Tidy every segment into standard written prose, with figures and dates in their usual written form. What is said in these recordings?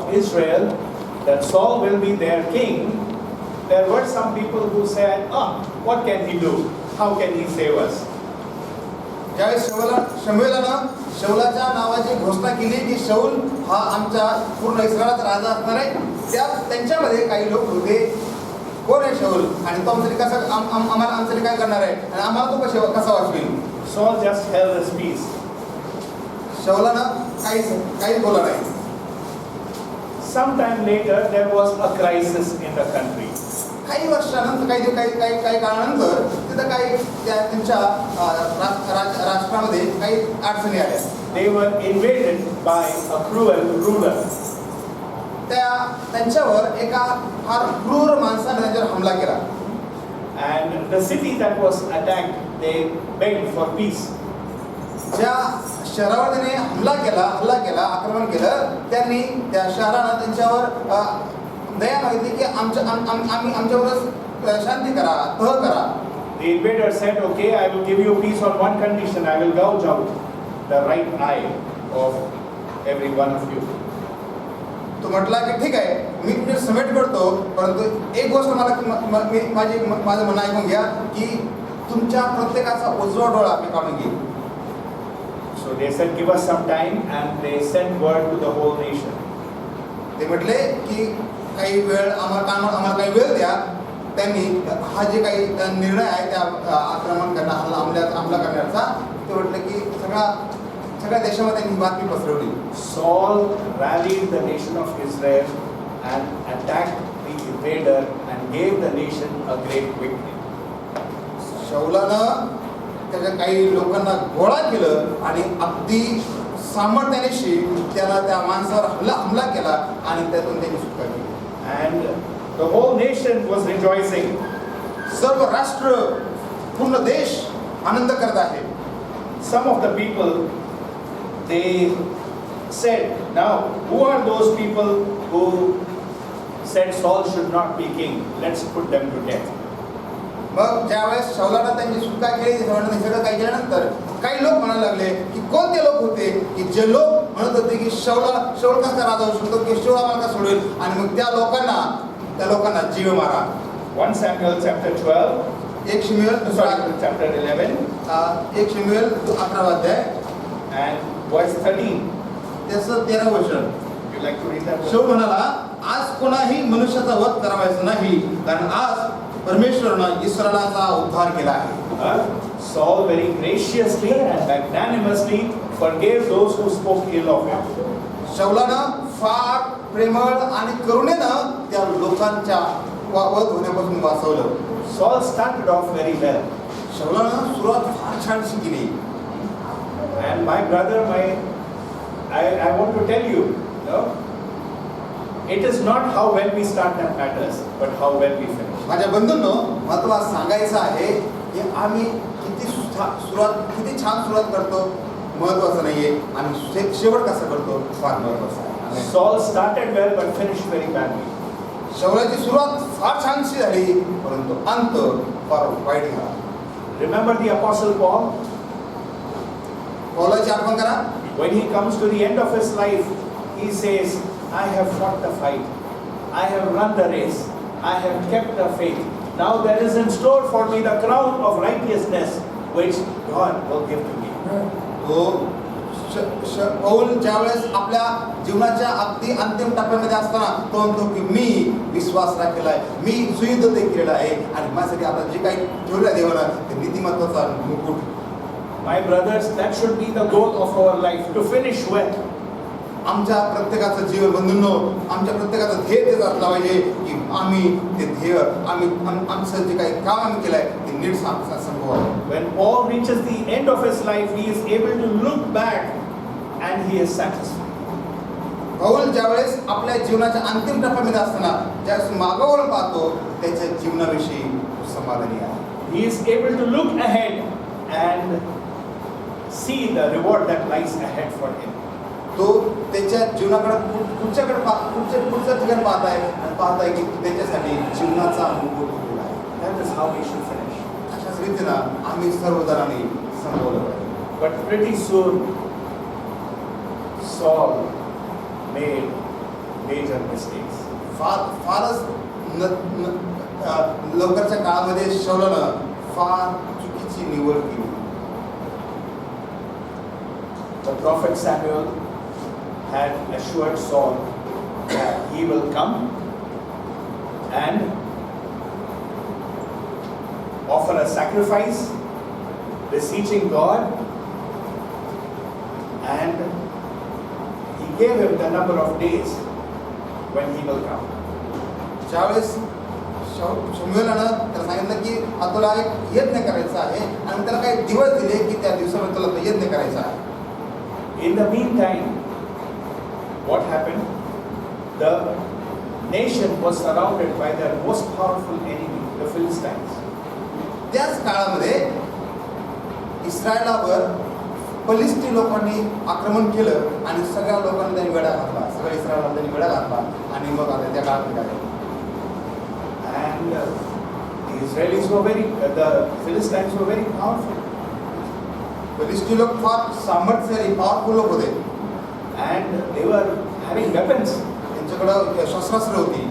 of Israel, that Saul will be their king, there were some people who said, what can he do? How can he save us? ज्यावेळेस शमूएलानं शौलाच्या नावाची घोषणा केली की शौल हा आमचा पूर्ण इस्रायलाचा राजा असणार आहे, त्यांच्यामध्ये काही लोक होते, कोण आहे शौल आणि तो आमच्यासाठी काय करणार आहे आणि आम्हाला तो कसा वाचवेल. Saul just held his peace. शौलानं काही बोलला नाही. Sometime later there was a crisis in the country. काही वर्षानंतर काही काळानंतर तिथं काही त्यांच्या राष्ट्रामध्ये काही अडचणी आल्या. They were invaded by a cruel ruler. त्यांच्यावर एका फार क्रूर माणसाने त्यांच्यावर हमला केला. And the city that was attacked, they begged for peace. ज्या शहरावर त्याने हल्ला केला, आक्रमण केलं, त्यांनी त्या शहरानं त्यांच्यावर दया मागितली की आमच्यावरच शांती करा, तह करा. The invader said, okay, I will give you peace on one condition. I will gouge out the right eye of every one of you. तो म्हटला की ठीक आहे, मी तुझे समेट करतो, परंतु एक गोष्ट माझं म्हणणं ऐकून घ्या की तुमच्या प्रत्येकाचा उजवा डोळा मी काढून घेईन. So they said, give us some time, and they sent word to the whole nation. ते म्हटले की काही वेळ आम्हाला काही वेळ द्या. त्यांनी हा जे काही निर्णय आहे त्या आक्रमण हमला करण्याचा, ते म्हटलं की सगळ्या देशामध्ये त्यांनी बातमी पसरवली. Saul rallied the nation of Israel and attacked the invader and gave the nation a great victory. शौलानं त्याच्या काही लोकांना गोळा केलं आणि अगदी सामर्थ्याने त्याला त्या माणसावर हमला केला आणि त्यातून त्यांनी सुटका केली. And the whole nation was rejoicing. सर्व राष्ट्र, पूर्ण देश आनंद करत आहे. Some of the people, they said, now who are those people who said Saul should not be king? Let's put them to death. मग ज्यावेळेस शौलानं त्यांची सुटका केली, सगळं काही केल्यानंतर काही लोक म्हणायला लागले की कोणते लोक होते की जे लोक म्हणत होते की शौल कसा राजा होऊ शकतो, की शौल आम्हाला का सोडेल, आणि मग त्या लोकांना जीव मारा. 1 Samuel chapter 12, एक शमूएल chapter 11, एक शमूएल 11 अध्याय and verse 13. त्याचं 13 वचन. You like to read that? शौल म्हणाला, आज कोणाही मनुष्याचा वध करावायचा नाही, कारण आज परमेश्वरानं इस्रायलाचा उद्धार केला आहे. Saul very graciously and magnanimously forgave those who spoke ill of him. शौलानं फार प्रेमळ आणि करुणेनं त्या लोकांच्या वध होण्यापासून वाचवलं. Saul started off very well. शौलानं सुरुवात फार छानशी केली. And my brother, I want to tell you, it is not how well we start that matters, but how well we finish. माझ्या बंधूंनो, महत्त्वाचं सांगायचं आहे की आम्ही किती छान सुरुवात करतो महत्त्वाचं नाहीये, आम्ही शेवट कसं करतो फार महत्त्वाचं आहे. Saul started well but finished very badly. शौलाची सुरुवात फार छानशी झाली, परंतु अंत फार वाईट झाला. Remember the apostle Paul? पौलाची आठवण करा. When he comes to the end of his life, he says, I have fought the fight, I have run the race, I have kept the faith. Now there is in store for me the crown of righteousness, which God will give to me. Paul ज्यावेळेस आपल्या जीवनाच्या अगदी अंतिम टप्प्यामध्ये असताना तो म्हणतो की मी विश्वास राखलेला आहे, मी सुयुद्ध ते केलेलं आहे, आणि माझ्यासाठी आता जे काही ठेवलं देवानं ते नीतिमत्वाचा मुकुट. My brothers, that should be the goal of our life, to finish well. आमच्या प्रत्येकाचं जीवन बंधूंनो, आमच्या प्रत्येकाचं ध्येय तेच असलं पाहिजे की आम्ही ते ध्येय आमचं जे काही काम आम्ही केलंय ते नीट संपवावं. When Paul reaches the end of his life, he is able to look back and he is satisfied. Paul ज्यावेळेस आपल्या जीवनाच्या अंतिम टप्प्यामध्ये असताना ज्यावेळेस मागावरून पाहतो, त्याच्या जीवनाविषयी समाधानी आहे. He is able to look ahead and see the reward that lies ahead for him. तो त्याच्या जीवनाकडे पुढचं ठिकाण पाहत आहे की त्याच्यासाठी जीवनाचा मुकुट उभा आहे. That is how we should finish. अशाच रीतीनं आम्ही सर्वजणांनी संपवलं पाहिजे. But pretty soon, Saul made major mistakes. फारच लवकरच्या काळामध्ये शौलानं फार चुकीची निवड केली. The prophet Samuel had assured Saul that he will come and offer a sacrifice, beseeching God, and he gave him the number of days when he will come. ज्यावेळेस शमूएलानं त्याला सांगितलं की आता तुला एक यज्ञ करायचा आहे आणि त्याला काही दिवस दिले की त्या दिवसामध्ये तुला तो यज्ञ करायचा आहे. In the meantime, what happened? The nation was surrounded by their most powerful enemy, the Philistines. त्याच काळामध्ये इस्रायलावर फलिस्ती लोकांनी आक्रमण केलं आणि सगळ्या लोकांना त्यांनी वेढा घातला. सगळ्या इस्रायलाला त्यांनी वेढा घातला आणि मग आता त्या काळात निघाले. And the Israelis were the Philistines were very powerful. फलिस्ती लोक फार सामर्थ्यशाली पॉवरफुल लोक होते. And they were having weapons. त्यांच्याकडे शस्त्रास्त्र होती.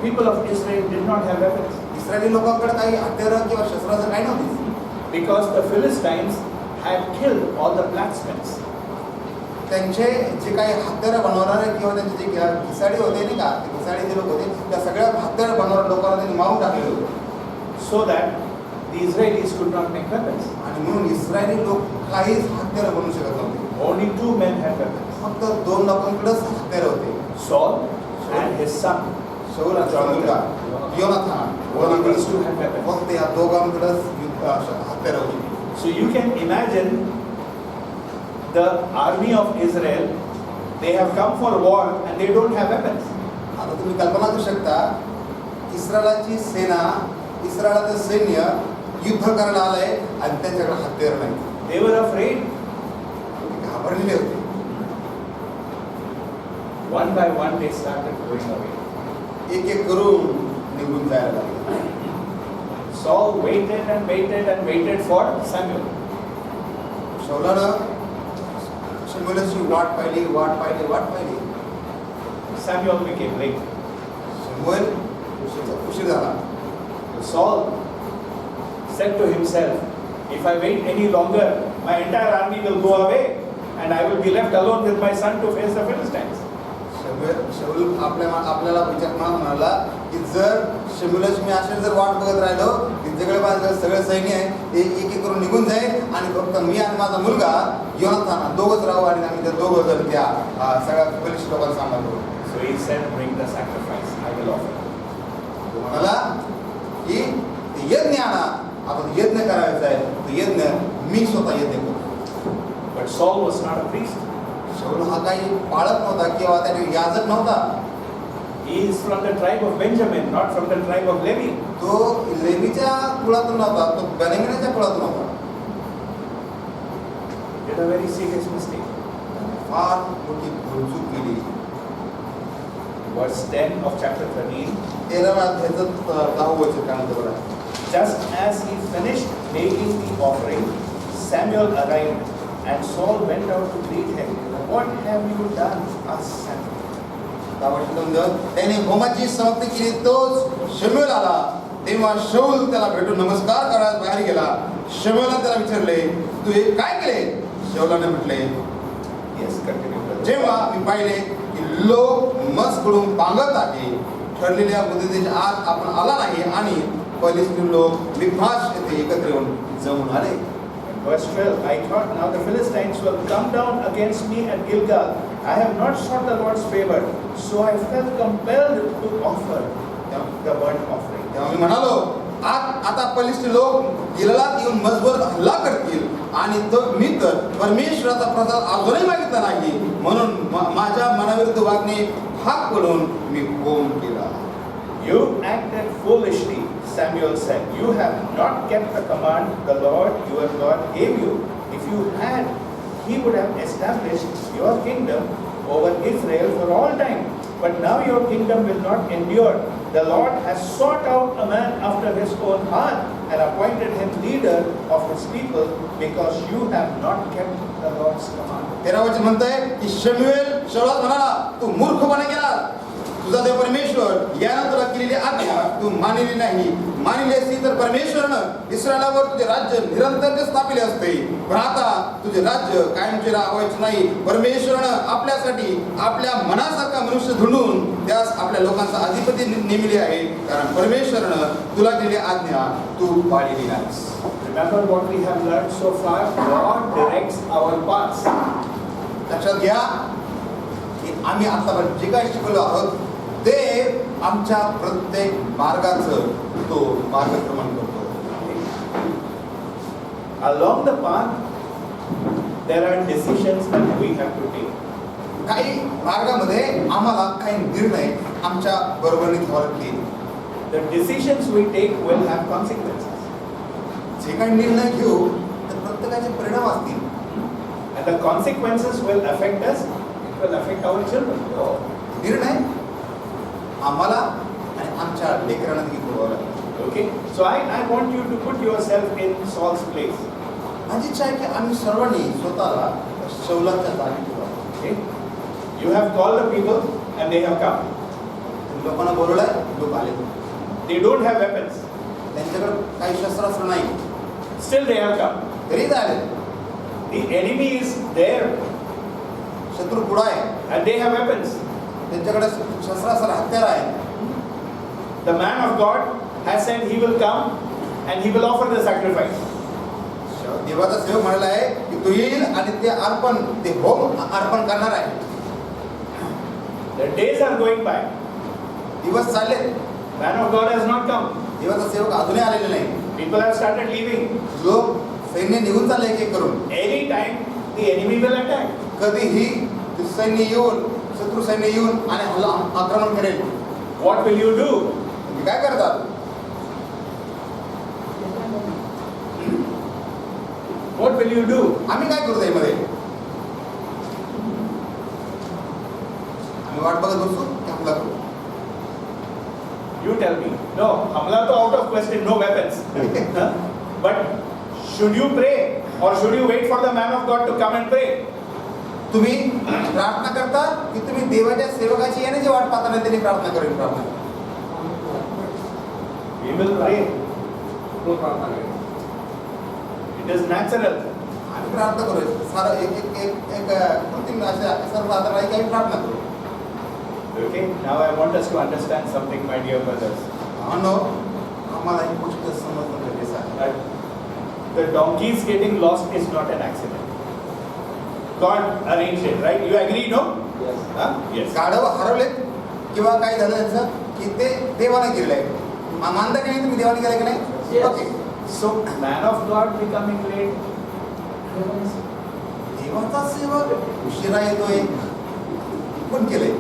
People of Israel did not have weapons. Israeli लोकांकडे काही हत्यारं किंवा शस्त्रास्त्र काही नव्हती. Because the Philistines had killed all the blacksmiths. त्यांचे जे काही हत्यारं बनवणारे किंवा त्यांचे जे घिसाडी होते नाही का, ते घिसाडी जे लोक होते त्या सगळ्या हत्यारं बनवणाऱ्या लोकांना त्यांनी मारून टाकलेलं होतं. So that the Israelis could not make weapons. आणि म्हणून इस्रायली लोक काहीच हत्यारं बनवू शकत नव्हते. Only 2 men had weapons. फक्त 2 लोकांकडेच हत्यारं होते. Saul and his son. शौल आणि त्याचा मुलगा योनाथान. Only these two had weapons. फक्त या दोघांकडेच हत्यारं होती. So you can imagine the army of Israel, they have come for war and they don't have weapons. आता तुम्ही कल्पना करू शकता इस्रायलाची सेना, इस्रायलाचं सैन्य युद्ध करायला आलंय आणि त्यांच्याकडे हत्यार नाही. They were afraid. घाबरलेले होते. One by one they started going away. एक एक करून निघून जायला लागले. Saul waited and waited and waited for Samuel. शौलानं शमूएलाची वाट पाहिली. Samuel became late. शमूएल उशीर झाला. Saul said to himself, if I wait any longer, my entire army will go away and I will be left alone with my son to face the Philistines. शमूएल आपल्याला म्हणाला की जर शमूएलाची मी असे जर वाट बघत राहिलो की सगळं सैन्य आहे ते एक एक करून निघून जाईल आणि फक्त मी आणि माझा मुलगा योनाथान दोघंच राहू आणि आम्ही त्या दोघं जण त्या सगळ्या फलिस्ती लोकांना सांभाळतो. So he said, bring the sacrifice, I will offer. तो म्हणाला की यज्ञ आणा, आपण यज्ञ करायचा आहे, तो यज्ञ मी स्वतः यज्ञ करतो. But Saul was not a priest. शौल हा काही पाळत नव्हता किंवा त्याने याजक नव्हता. He is from the tribe of Benjamin, not from the tribe of Levi. तो लेवीच्या कुळातून नव्हता, तो बेन्यामीनच्या कुळातून होता. Did a very serious mistake. फार मोठी भूलचूक केली. Verse 10 of chapter 13. 13व्या अध्यायाचं 10वं वचन काय म्हणतं बघा. Just as he finished making the offering, Samuel arrived, and Saul went out to greet him. What have you done, asked Samuel. त्याने होमाची समाप्ती केली. तोच शमूएल आला तेव्हा शौल त्याला भेटून नमस्कार करायला बाहेर गेला. शमूएलने त्याला विचारले, तू हे काय केले? शौलाने म्हटले, Yes, continue. जेव्हा मी पाहिले की लोक मजकडून पांगत आहे, ठरलेल्या मुदतीच्या आत आपण आला नाही आणि फलिस्ती लोक मिक्माश येथे एकत्र येऊन जमून आले. Verse 12, I thought now the Philistines will come down against me at Gilgal. I have not sought the Lord's favor, so I felt compelled to offer the burnt offering. तेव्हा मी म्हणालो, आता फलिस्ती लोक गिलगालात येऊन मजबूर हल्ला करतील आणि मी तर परमेश्वराचा प्रसाद अजूनही मागितला नाही, म्हणून माझ्या मनाविरुद्ध वागणे भाग पडून मी होम केला. You acted foolishly, Samuel said. You have not kept the command the Lord your God gave you. If you had, he would have established your kingdom over Israel for all time. But now your kingdom will not endure. The Lord has sought out a man after his own heart and appointed him leader of his people because you have not kept the Lord's command. 13 वचन म्हणतंय की शमूएल शौलात म्हणाला, तू मूर्खपणे केला. तुझा देव परमेश्वर यानं तुला केलेली आज्ञा तू मानिली नाही. मानिली असती तर परमेश्वरनं इस्रायलावर तुझे राज्य निरंतर स्थापिले असते. पण आता तुझे राज्य कायमचे राहायचे नाही. परमेश्वरनं आपल्यासाठी आपल्या मनासारखा मनुष्य धुंडून त्यास आपल्या लोकांचा अधिपती नेमिले आहे. कारण परमेश्वरनं तुला केलेली आज्ञा तू पाळलेली नाहीस. Remember what we have learned so far? God directs our paths. लक्षात घ्या की आम्ही आतापर्यंत जे काही शिकलो आहोत ते आमच्या प्रत्येक मार्गाचं तो मार्गक्रमण करतो. Along the path, there are decisions that we have to take. काही मार्गामध्ये आम्हाला काही निर्णय आमच्या बरोबरीने घ्यावे लागतील. The decisions we take will have consequences. जे काही निर्णय घेऊ तर प्रत्येकाचे परिणाम असतील. And the consequences will affect us, it will affect our children. निर्णय आम्हाला आणि आमच्या लेकरांना देखील घ्यावा लागेल. Okay? So I want you to put yourself in Saul's place. माझी इच्छा आहे की आम्ही सर्वांनी स्वतःला शौलाच्या जागी ठेवावं. Okay? You have called the people and they have come. तुम्ही लोकांना बोलवलंय, लोक आले. They don't have weapons. त्यांच्याकडे काही शस्त्रास्त्र नाही, Still they have come. तरी ते आले. The enemy is there शत्रू पुढा आहे, and they have weapons. त्यांच्याकडे शस्त्रास्त्र हत्यार आहे. The man of God has said he will come and he will offer the sacrifice. देवाचा सेवक म्हणाला आहे की तो येईल आणि ते अर्पण, ते होम अर्पण करणार आहे. The days are going by. दिवस चालले, Man of God has not come. देवाचा सेवक अजूनही आलेले नाही. People have started leaving. लोक सैन्य निघून चालले एक एक करून. Any time the enemy will attack. कधीही ते सैन्य येऊन, शत्रू सैन्य येऊन आणि हल्ला आक्रमण करेल. What will you do? तुम्ही काय करतात? What will you do? आम्ही काय करू त्यामध्ये? आम्ही वाट बघत बसू की हमला करू? You tell me. No, हमला तो out of question, no weapons. But should you pray or should you wait for the man of God to come and pray? तुम्ही प्रार्थना करता की तुम्ही देवाच्या सेवकाची येण्याची वाट पाहता नाही त्यांनी प्रार्थना करेल? प्रार्थना We will pray. तो प्रार्थना करेल. It is natural. आम्ही प्रार्थना करू. सारं एक एक एक एक कृत्रिम अशा सर्व आधार आहे की आम्ही प्रार्थना करू. Okay, now I want us to understand something, my dear brothers. म्हणून आम्हाला ही गोष्ट समजणं गरजेचं आहे. That the donkeys getting lost is not an accident. God arranged it, right? You agree, no? Yes. Huh? Yes. गाढव हरवलेत किंवा काय झालं त्यांचं की ते देवाने केलेलं आहे. मानता की नाही तुम्ही देवाने केलं की नाही? Yes. Okay. So, man of God becoming late. देवाचा सेवक उशिरा येतोय, कोण केलंय?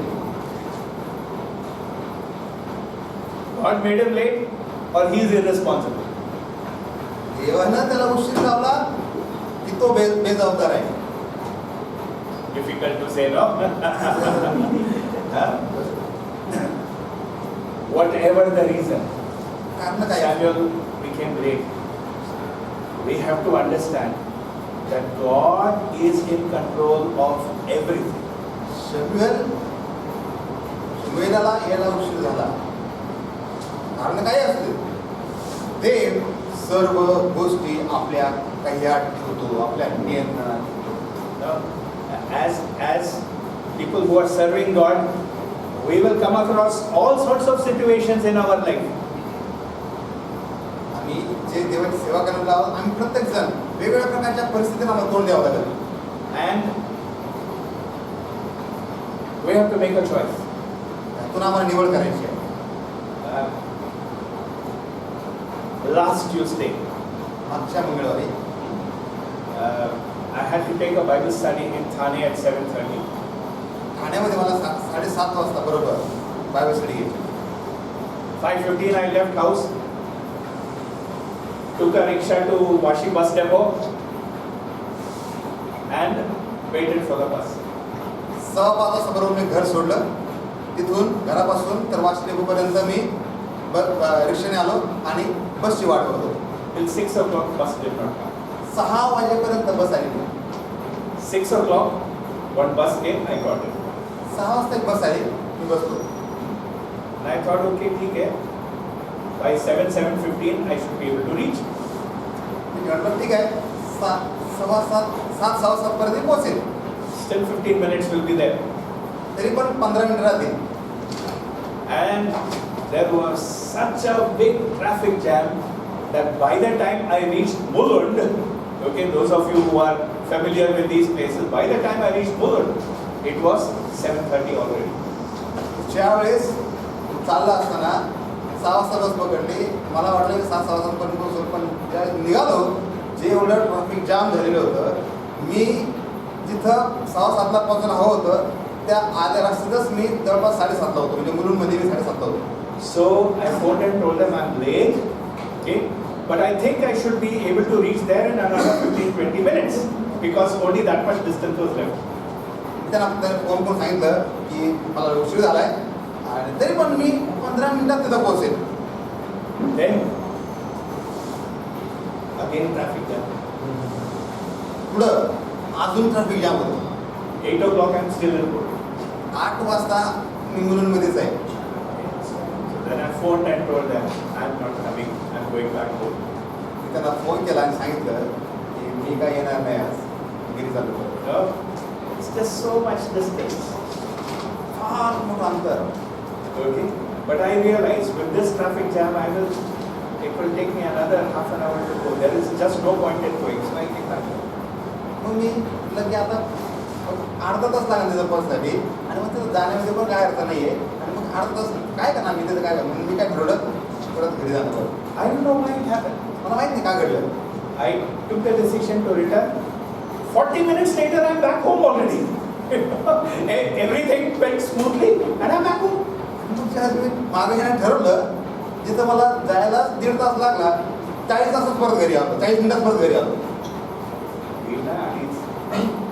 God made him late, or he is irresponsible. देवानं त्याला उशीर लावला की तो बेजबाबदार आहे. Difficult to say, no? Huh? Whatever the reason, कारण काय? Samuel became late. We have to understand that God is in control of everything. शमुएलाला यायला उशीर झाला. कारण काय असते? देव सर्व गोष्टी आपल्या कह्यात ठेवतो, आपल्या नियंत्रणात ठेवतो. As people who are serving God, we will come across all sorts of situations in our life. आम्ही जे देवाची सेवा करायला आहोत, आम्ही प्रत्येक जण वेगवेगळ्या प्रकारच्या परिस्थितीला आम्हाला तोंड द्यावं लागेल. And we have to make a choice. त्यातून आम्हाला निवड करायची आहे. Last Tuesday, मागच्या मंगळवारी I had to take a Bible study in Thane at 7:30. ठाण्यामध्ये मला 7:30 वाजता बरोबर बायबल स्टडी घ्यायची. 5:15 I left house, took a rickshaw to Vashi bus depot and waited for the bus. 5:15 वाजता बरोबर मी घर सोडलं. तिथून घरापासून तर वाशी डेपोपर्यंत मी रिक्षाने आलो आणि बसची वाट बघत होतो. Till 6 o'clock bus did not come. 6 वाजेपर्यंत बस आली नाही. 6 o'clock, one bus came, I got it. 6 वाजता एक बस आली, मी बसलो. And I thought, okay, ठीक है. By 7:15, I should be able to reach. मी म्हटलं ठीक आहे, 7:15 पर्यंत मी पोहोचेल. Still 15 minutes will be there. तरी पण 15 मिनिटं राहतील. And there was such a big traffic jam that by the time I reached Mulund, okay, those of you who are familiar with these places, by the time I reached Mulund, it was 7:30 already. ज्यावेळेस चालला असताना 6 वाजता बस पकडली, मला वाटलं की 7:15 वाजतापर्यंत पोहोचेल, पण ज्या निघालो, जे एवढं ट्रॅफिक जाम झालेलं होतं, मी जिथं 6:15ला पोहोचायला हवं होतं त्या आल्या रस्त्यातच मी जवळपास 7:30ला होतो, म्हणजे मुलुंडमध्ये मी 7:30ला होतो. So I phoned and told them I'm late, okay, but I think I should be able to reach there in another 15-20 minutes because only that much distance was left. त्यांना फोन करून सांगितलं की मला उशीर झालाय आणि तरी पण मी 15 मिनिटात तिथं पोहोचेल. Then again traffic jam. पुढं अजून ट्रॅफिक जाम होतं. 8 o'clock I'm still in Mulund. 8 वाजता मी मुलुंडमध्येच आहे. So then I phoned and told them I'm not coming, I'm going back home. मी त्यांना फोन केला आणि सांगितलं की मी काय येणार नाही आज, घरी चाललो. No, it's just so much distance. फार मोठं अंतर. Okay, but I realized with this traffic jam, it will take me another half an hour to go. There is just no point in going, so I came back. मग मी म्हटलं की आता अर्धा तास लागेल त्याच्या बससाठी आणि मग तिथं जाण्यामध्ये पण काय अर्थ नाही आहे आणि मग अर्धा तास काय करणार मी तिथं काय करणार, म्हणून मी काय ठरवलं परत घरी जाणार. I don't know why it happened. मला माहित नाही काय घडलं. I took the decision to return. 40 minutes later, I'm back home already. Everything went smoothly, and I'm back home. मी मागे घेण्यात ठरवलं, जिथं मला जायला 1.5 तास लागला, 40 तासात परत घरी आलो, 40 मिनिटात परत घरी आलो.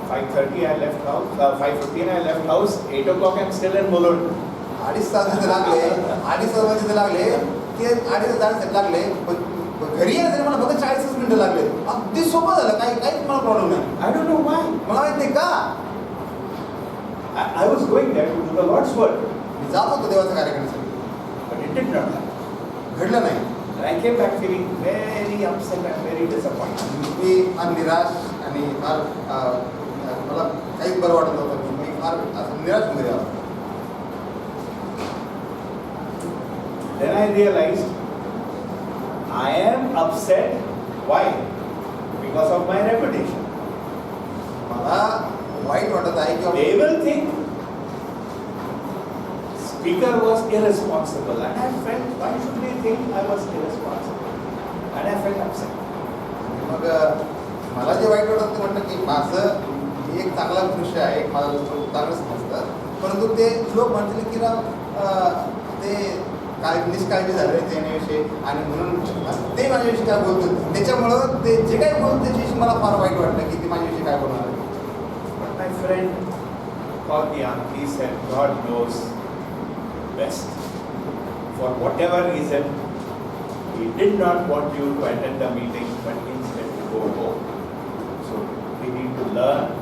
5:30 I left house, 5:15 I left house, 8 o'clock I'm still in Mulund. 2.5 तास तिथे लागले, 2.5 तास तिथे लागले, ते 2.5 तास लागले, पण घरी यायला मला फक्त 40 मिनिटं लागले. अगदी सोपं झालं, काहीच मला प्रॉब्लेम नाही. I don't know why. मला माहित नाही का. I was going there to do the Lord's work, मी जात होतो देवाच्या कार्यक्रमासाठी, but it did not happen. घडलं नाही. And I came back feeling very upset and very disappointed. मी फार निराश आणि फार मला काहीच बरं वाटत नव्हतं. मी फार असं निराश होऊन गेलो. Then I realized I am upset. Why? Because of my reputation. मला वाईट वाटत आहे की They will think speaker was irresponsible, and I felt, why should they think I was irresponsible? And I felt upset. मग मला जे वाईट वाटत ते म्हटलं की माझं एक चांगला दृश्य आहे, एक माझं चांगलं समजतं, परंतु ते लोक म्हणतील की ते काय निष्काळजी झाले त्याविषयी आणि म्हणून ते माझ्याविषयी काय बोलतो, त्याच्यामुळं ते जे काही बोलतो त्याच्याविषयी मला फार वाईट वाटलं की ते माझ्याविषयी काय बोलणार. But my friend called me up. He said, God knows best. For whatever reason, He did not want you to attend the meeting, but instead to go home. So we need to learn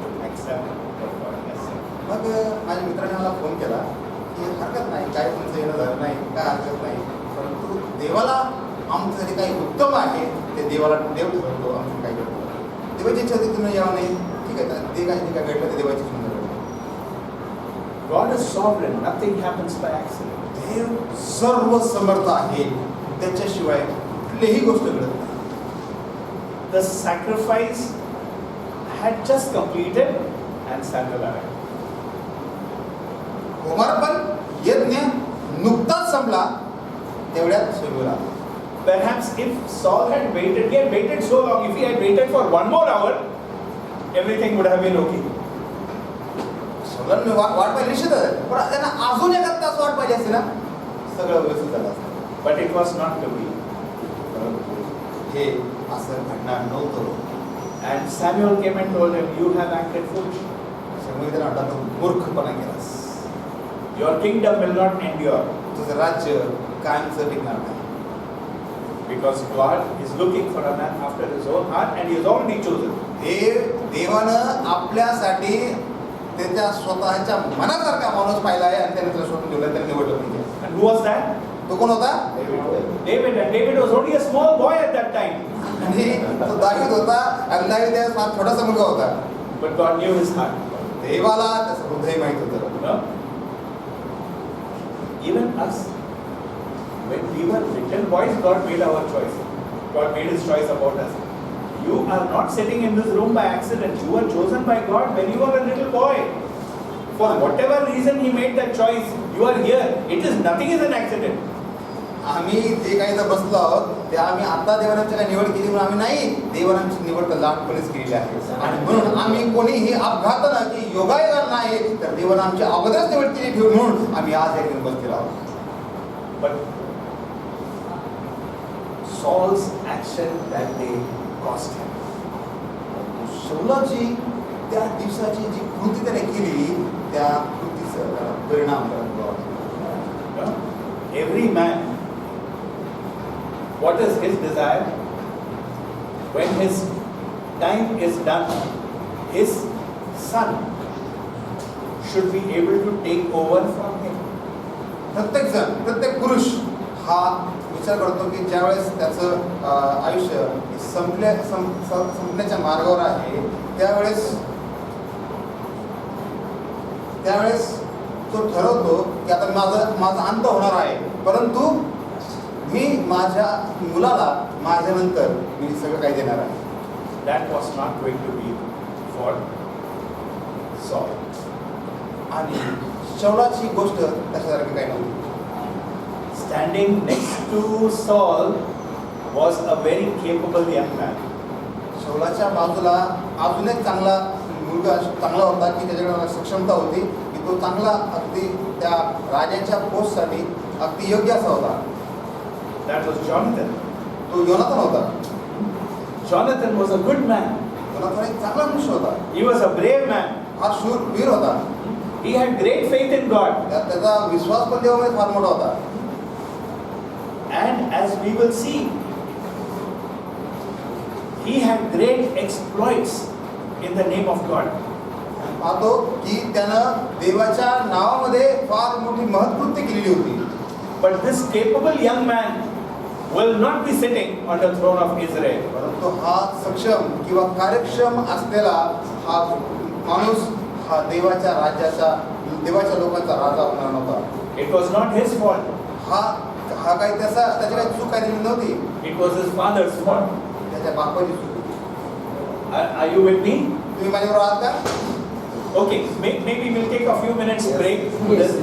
to accept what God has said. मग माझ्या मित्राने मला phone केला की हरकत नाही, काय तुमचं येणं झालं नाही, काय हरकत नाही, परंतु देवाला आमच्यासाठी काही उत्तम आहे ते देवाला देव ठरवतो, आमचं काय करतो. देवाची इच्छा होती तुम्ही यावं नाही, ठीक आहे, ते काय घडलं ते देवाची इच्छा घडलं. God is sovereign. Nothing happens by accident. देव सर्व समर्थ आहे, त्याच्याशिवाय कुठलीही गोष्ट घडत नाही. The sacrifice had just completed and Samuel arrived. होमार्पण यज्ञ नुकताच संपला, तेवढ्यात शमूएल आला. Perhaps if Saul had waited, he had waited so long, if he had waited for 1 more hour, everything would have been okay. सगळं वाट पाहिली निश्चित आहे, पण त्यांना अजून 1 तास वाट पाहिजे असते ना, सगळं व्यवस्थित झालं असतं. But it was not to be. हे असं घडणार नव्हतं. And Samuel came and told him, you have acted foolish. शमूएल त्याला म्हणतात, तू मूर्खपणा केलास. Your kingdom will not endure. तुझं राज्य कायमचं टिकणार नाही. Because God is looking for a man after his own heart and he has already chosen. देवानं आपल्यासाठी त्याच्या स्वतःच्या मनासारखा माणूस पाहिला आहे आणि त्याने त्याला शोधून ठेवलं, त्याने निवडलं म्हणजे. And who was that? तो कोण होता? David. And David was only a small boy at that time. आणि तो दावीद होता आणि दावीद त्यावेळेस फार छोटासा मुलगा होता. But God knew his heart. देवाला त्याचं हृदय माहित होतं. No? Even us, when we were little boys, God made our choice. God made his choice about us. You are not sitting in this room by accident. You were chosen by God when you were a little boy. For whatever reason he made that choice, you are here. It is nothing is an accident. आम्ही जे काही इथं बसलो आहोत ते आम्ही आता देवाने आमची काही निवड केली म्हणून आम्ही नाही, देवाने आमची निवड तर लहानपणीच केलेली आहे. आणि म्हणून आम्ही कोणीही अपघातानं की योगायोगानं नाही, तर देवाने आमची अगोदरच निवड केली ठेवून म्हणून आम्ही आज या ठिकाणी बसलेलो आहोत. But Saul's action that day cost him. शौलाची त्या दिवसाची जी कृती त्याने केली त्या कृतीचा त्याला परिणाम झाला. No? Every man, what is his desire? When his time is done, his son should be able to take over from him. प्रत्येक जण, प्रत्येक पुरुष हा विचार करतो की ज्यावेळेस त्याचं आयुष्य संपण्याच्या मार्गावर आहे त्यावेळेस तो ठरवतो की आता माझा अंत होणार आहे, परंतु मी माझ्या मुलाला माझ्यानंतर मी सगळं काही देणार आहे. That was not going to be for Saul. आणि शौलाची गोष्ट त्याच्यासारखी काही नव्हती. Standing next to Saul was a very capable young man. शौलाच्या बाजूला अजून एक मुलगा चांगला होता की त्याच्याकडे सक्षमता होती की तो चांगला अगदी त्या राजाच्या पोस्टसाठी अगदी योग्य असा होता. That was Jonathan. तो योनाथन होता. Jonathan was a good man. Yonatan एक चांगला मनुष्य होता. He was a brave man. फार वीर होता. He had great faith in God. त्याचा विश्वास पण देवामध्ये फार मोठा होता. And as we will see, he had great exploits in the name of God. पाहतो की त्यानं देवाच्या नावामध्ये फार मोठी महत्कृत्य केलेली होती. But this capable young man will not be sitting on the throne of Israel. परंतु हा सक्षम किंवा कार्यक्षम असलेला हा माणूस हा देवाच्या लोकांचा राजा होणार नव्हता. It was not his fault. हा काही त्याची काही चूक काही नव्हती. It was his father's fault. त्याच्या बापाची चूक होती. Are you with me? तुम्ही माझ्याबरोबर आहात का? Okay, maybe we'll take a few minutes break.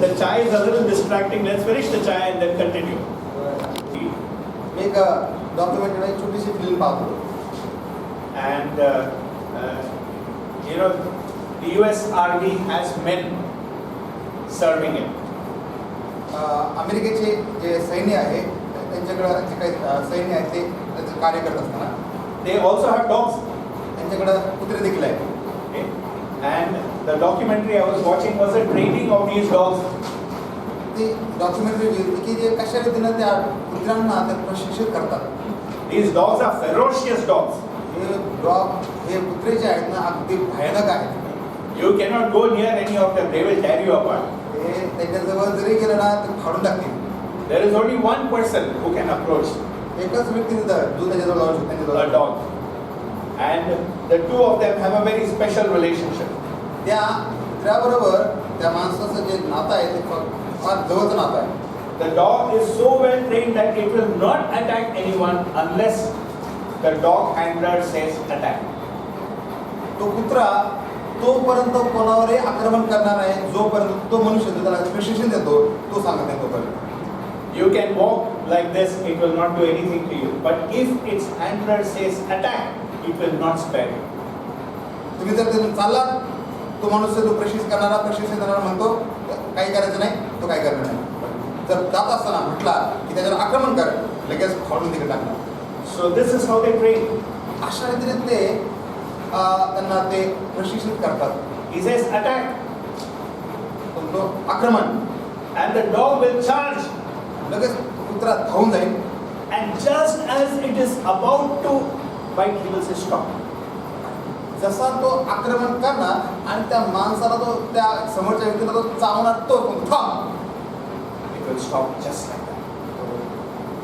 The chai is a little distracting. Let's finish the chai and then continue. मी एक डॉक्युमेंटरी छोटीशी फिल्म पाहतो. And the US Army has men serving it. अमेरिकेचे जे सैन्य आहे त्यांच्याकडे जे काही सैन्य आहे ते त्याचं कार्य करत असताना They also have dogs. त्यांच्याकडे कुत्रे देखील आहेत. Okay? And the documentary I was watching was a training of these dogs. ती डॉक्युमेंटरी जी होती की जे कशा रीतीनं त्या कुत्र्यांना ते प्रशिक्षित करतात. These dogs are ferocious dogs. हे कुत्रे जे आहेत ना अगदी भयानक आहेत. You cannot go near any of them. They will tear you apart. ते त्यांच्याजवळ जरी गेलं ना ते फाडून टाकतील. There is only one person who can approach एकच व्यक्ती तिथं जो त्याच्याजवळ जाऊ शकतो a त्यांच्याजवळ. dog. And the two of them have a very special relationship. त्या कुत्र्याबरोबर त्या माणसाचं जे नातं आहे ते फार जवळचं नातं आहे. The dog is so well trained that it will not attack anyone unless the dog handler says attack. तो कुत्रा तोपर्यंत कोणावरही आक्रमण करणार आहे जोपर्यंत तो मनुष्य जो त्याला प्रशिक्षण देतो तो सांगत नाही तोपर्यंत. You can walk like this, it will not do anything to you. But if its handler says attack, it will not spare you. तुम्ही जर तिथून चाललात तो मनुष्य तो प्रशिक्षण देणारा म्हणतो काही करायचं नाही, तो काही करणार नाही. जर जात असताना म्हटला की त्याच्यावर आक्रमण कर, लगेच फाडून तिकडे टाकणार. So this is how they train. अशा रीतीने ते त्यांना ते प्रशिक्षित करतात. He says attack, तो आक्रमण and the dog will charge. लगेच कुत्रा धावून जाईल. And just as it is about to bite, he will say stop. जसा तो आक्रमण करणार आणि त्या माणसाला तो त्या समोरच्या व्यक्तीला तो चावणार तो थांब, it will stop just like that.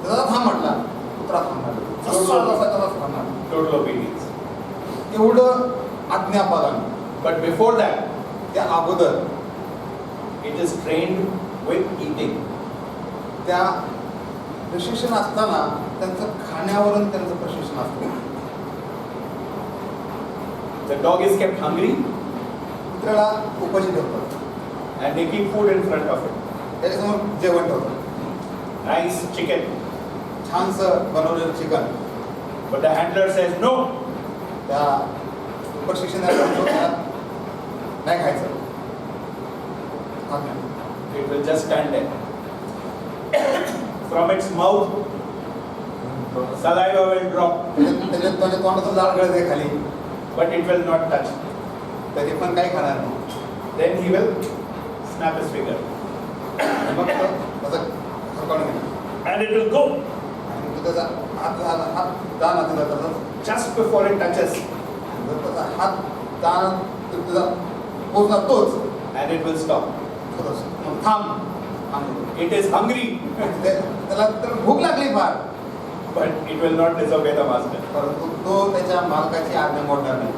त्याचा थांब म्हटला, कुत्रा थांबणार, जसा जसा त्याला थांबणार. Total obedience. एवढं आज्ञापालन. But before that, त्या अगोदर it is trained with eating. त्या प्रशिक्षण असताना त्यांचं खाण्यावरून त्यांचं प्रशिक्षण असतं. The dog is kept hungry कुत्र्याला उपाशी ठेवतात, and they keep food in front of it. त्याच्यासमोर जेवण ठेवतात, Nice chicken. छानसं बनवलेलं chicken. But the handler says, no, त्या प्रशिक्षणाला नाही खायचं, खात नाही. it will just stand there. From its mouth, saliva will drop, त्याच्या तोंडातून लाळ गळत आहे खाली, but it will not touch. तरी पण काही खाणार नाही. Then he will snap his finger मग तो त्याचं हरकावून घेणार and it will go आणि तो त्याचा हात दान तिला तसंच just before it touches, जर त्याचा हात दान तुझा पोचणार तोच and it will stop. मग थांब. It is hungry, त्याला तर भूक लागली फार, but it will not disobey the master. परंतु तो त्याच्या मालकाची आज्ञा मोडणार नाही.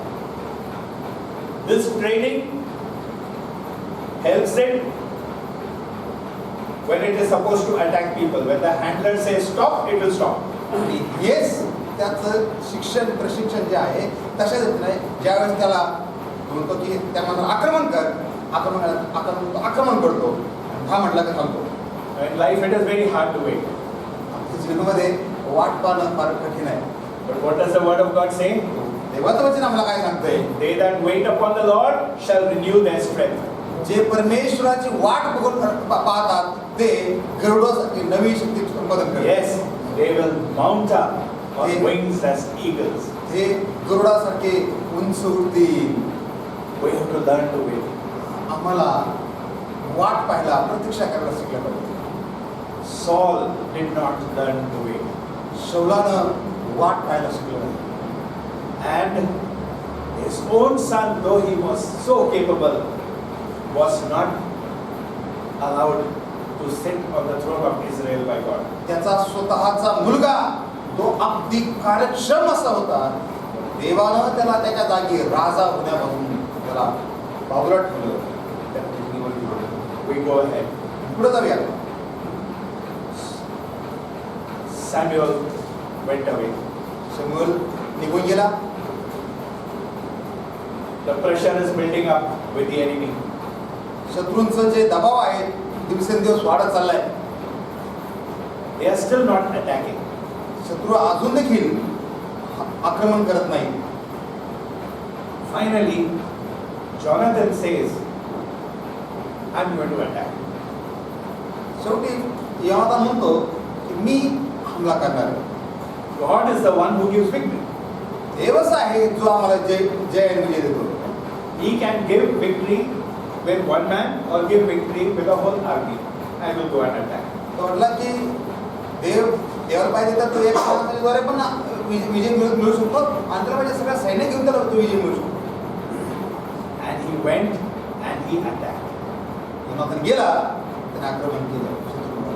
This training helps it when it is supposed to attack people. When the handler says stop, it will stop. आणि हेच त्याचं प्रशिक्षण जे आहे तशाच नाही. ज्यावेळेस त्याला म्हणतो की त्या माणसाला आक्रमण कर, आक्रमण करतो, हा म्हटला का थांबतो. In life, it is very hard to wait. जीवनामध्ये वाट पाहणं फार कठीण आहे. But what does the word of God say? देवाचं वचन आम्हाला काय सांगतंय? They that wait upon the Lord shall renew their strength. जे परमेश्वराची वाट बघून पाहतात ते गरुडासारखी नवी शक्ती उत्पादन करतात. Yes, they will mount up on wings as eagles. ते गरुडासारखे उंच उडतील. We have to learn to wait. आम्हाला वाट पाहायला प्रतीक्षा करायला शिकलं पाहिजे. Saul did not learn to wait. शौलानं वाट पाहायला शिकलं पाहिजे. And his own son, though he was so capable, was not allowed to sit on the throne of Israel by God. त्याचा स्वतःचा मुलगा तो अगदी कार्यक्षम असा होता, देवानं त्याला त्याच्या जागी राजा होण्यापासून त्याला बाजूला ठेवलं. We go ahead. पुढे जाऊया. Samuel went away. शमूएल निघून गेला. The pressure is building up with the enemy. शत्रूंचं जे दबाव आहे दिवसेंदिवस वाढत चाललाय. They are still not attacking. शत्रू अजून देखील आक्रमण करत नाही. Finally, Jonathan says, I'm going to attack. शेवटी योनातान म्हणतो की मी हमला करणार आहे. God is the one who gives victory. देवच आहे जो आम्हाला जय आणि विजय देतो. He can give victory with one man or give victory with a whole army. I will go and attack. तो म्हटला की देवाला पाहिजे तर तो एक माणसाद्वारे पण विजय मिळू शकतो आणि त्याला पाहिजे सगळ्या सैन्य घेऊन त्याला तो विजय मिळू शकतो. And he went and he attacked. योनातान गेला, त्याने आक्रमण केलं शत्रूवर.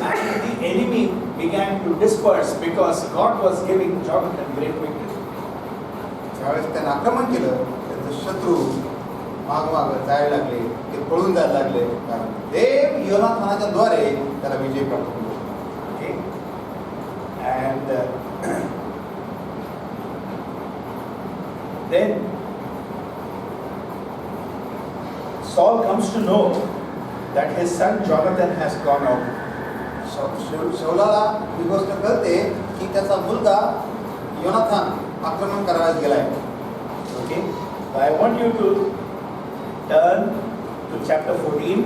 And the enemy began to disperse because God was giving Jonathan great victory. ज्यावेळेस त्याने आक्रमण केलं त्यांचे शत्रू माग जायला लागले, ते पळून जायला लागले, कारण देव योनातानाच्या द्वारे त्याला विजय प्राप्त केला. Okay? And then Saul comes to know that his son Jonathan has gone out. शौलाला ही गोष्ट कळते की त्याचा मुलगा योनाथान आक्रमण करायला गेलाय. Okay? So I want you to turn to chapter 14.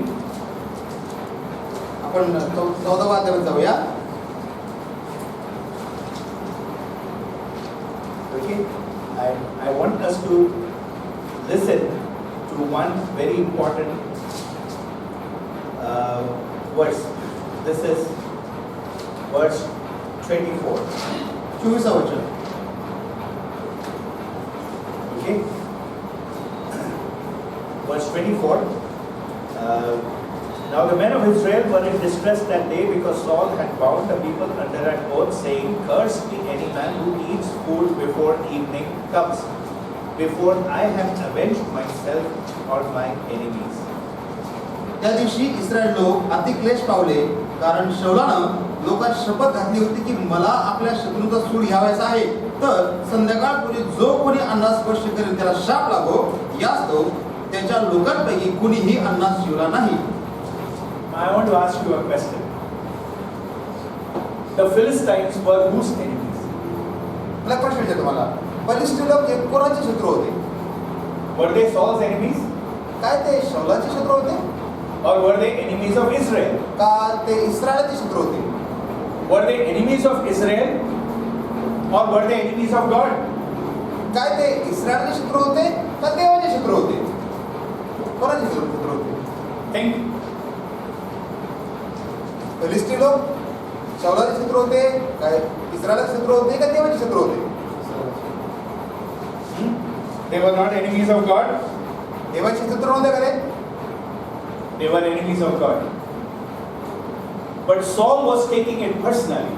आपण 14व्या अध्यायात जाऊया. Okay? I want us to listen to one very important verse. This is verse 24. 24 वचन. Okay? of Israel were in distress that day because Saul had bound the people under an oath, saying, Cursed be any man who eats food before evening comes, before I have avenged myself on my enemies. त्या दिवशी Israel लोक अतिक्लेश पावले, कारण शौलानं लोकांना शपथ घातली होती की मला आपल्या शत्रूचा सूड घ्यावायचा आहे, तर संध्याकाळपूर्वी जो कोणी अन्नास स्पर्श करेल त्याला शाप लागो. यास्तव त्याच्या लोकांपैकी कुणीही अन्नास शिवला नाही. I want to ask you a question. The Philistines were whose enemies? मला प्रश्न विचारतो तुम्हाला, फलिस्ती लोक हे कोणाचे शत्रू होते? Were they Saul's enemies? काय ते शौलाचे शत्रू होते? Or were they enemies of Israel? का ते इस्रायलाचे शत्रू होते? Were they enemies of Israel? Or were they enemies of God? काय ते इस्रायलचे शत्रू होते का देवाचे शत्रू होते? कोणाचे शत्रू होते? Think. फलिस्ती लोक शौलाचे शत्रू होते, काय इस्रायलाचे शत्रू होते का देवाचे शत्रू होते? They were not enemies of God. देवाचे शत्रू नव्हते का रे? They were enemies of God. But Saul was taking it personally.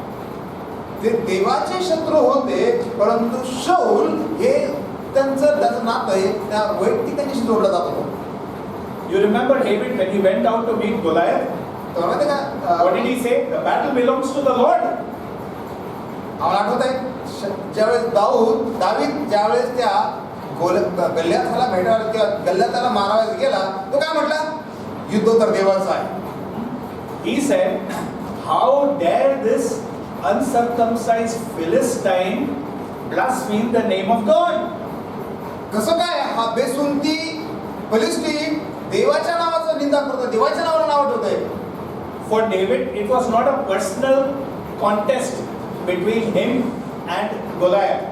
ते देवाचे शत्रू होते, परंतु शौल हे त्याचं नातं आहे त्या वैयक्तिक त्यांच्याशी जोडलं जात होतं. You remember David when he went out to meet Goliath? तुम्हाला माहिती का? What did he say? The battle belongs to the Lord. आम्हाला आठवत आहे ज्यावेळेस दावीद ज्यावेळेस त्या गल्ल्याला भेटायला किंवा गल्ल्याला मारायला गेला, तो काय म्हटला? युद्ध तर देवाचं आहे. He said, how dare this uncircumcised Philistine blaspheme the name of God? कसं काय हा बेसुंती फलिस्तीन देवाच्या नावाचं निंदा करतो, देवाच्या नावाला नाव ठेवतोय? For David, it was not a personal contest between him and Goliath.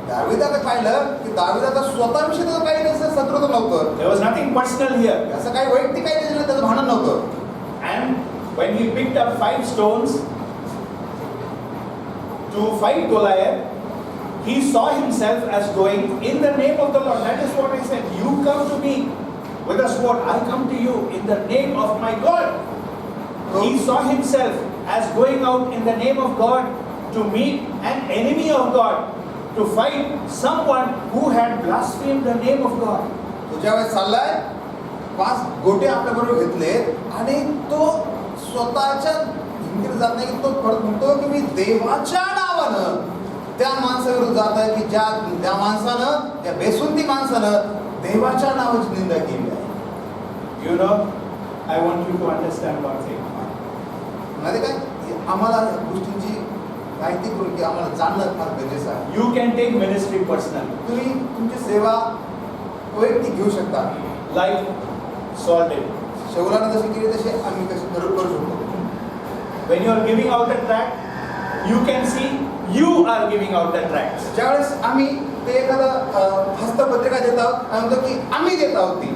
दाविदाला पाहिलं की दाविदाचा स्वतःविषयी त्याचं काही त्याचं शत्रुत्व नव्हतं. There was nothing personal here. असं काही वैयक्तिक काही त्याचं भांडण नव्हतं. And when he picked up 5 stones to fight Goliath, he saw himself as going in the name of the Lord. That is what I said. You come to me with a sword, I come to you in the name of my God. He saw himself as going out in the name of God to meet an enemy of God, to fight someone who had blasphemed the name of God. तो ज्यावेळेस चाललाय 5 गोटे आपल्याबरोबर घेतले आणि तो स्वतःच्या हिमतीने जात नाही, तो परत म्हणतो की मी देवाच्या नावानं त्या माणसाविरुद्ध जात आहे की त्या माणसानं, त्या बेसुंती माणसानं देवाच्या नावाची निंदा केली आहे. You know, I want you to understand one thing. माहिती काय, आम्हाला या गोष्टींची माहिती करून की आम्हाला जाणणं फार गरजेचं आहे. You can take ministry personally, तुम्ही तुमची सेवा वैयक्तिक घेऊ शकता. like Saul did. शौलानं जशी केली तशी आम्ही कशी करू शकतो. When you are giving out a tract, you can see you are giving out the tracts. ज्यावेळेस आम्ही ते एखादं हस्तपत्रिका देत आहोत, आम्ही म्हणतो की आम्ही देत आहोत ती.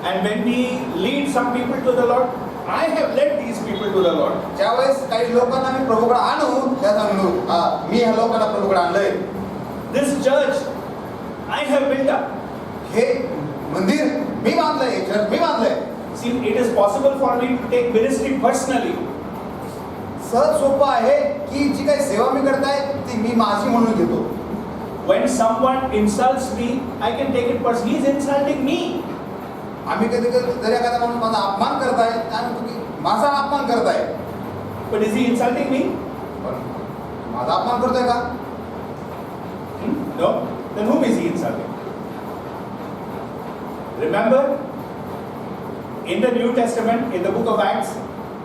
And when we lead some people to the Lord, I have led these people to the Lord. ज्यावेळेस काही लोकांना आम्ही प्रभूकडे आणू, त्यात आम्ही मी ह्या लोकांना प्रभूकडे आणलंय. This church I have built up. हे मंदिर मी बांधलंय, हे चर्च मी बांधलंय. See, it is possible for me to take ministry personally. सहज सोपं आहे की जी काही सेवा मी करताय ती मी माझी म्हणून घेतो. When someone insults me, I can take it personally. He is insulting me. आम्ही कधी कधी जर एखादा माणूस माझा अपमान करताय, आम्ही म्हणतो की माझा अपमान करताय. But is he insulting me? पण माझा अपमान करतोय का? No. Then whom is he insulting? Remember, in the New Testament, in the book of Acts,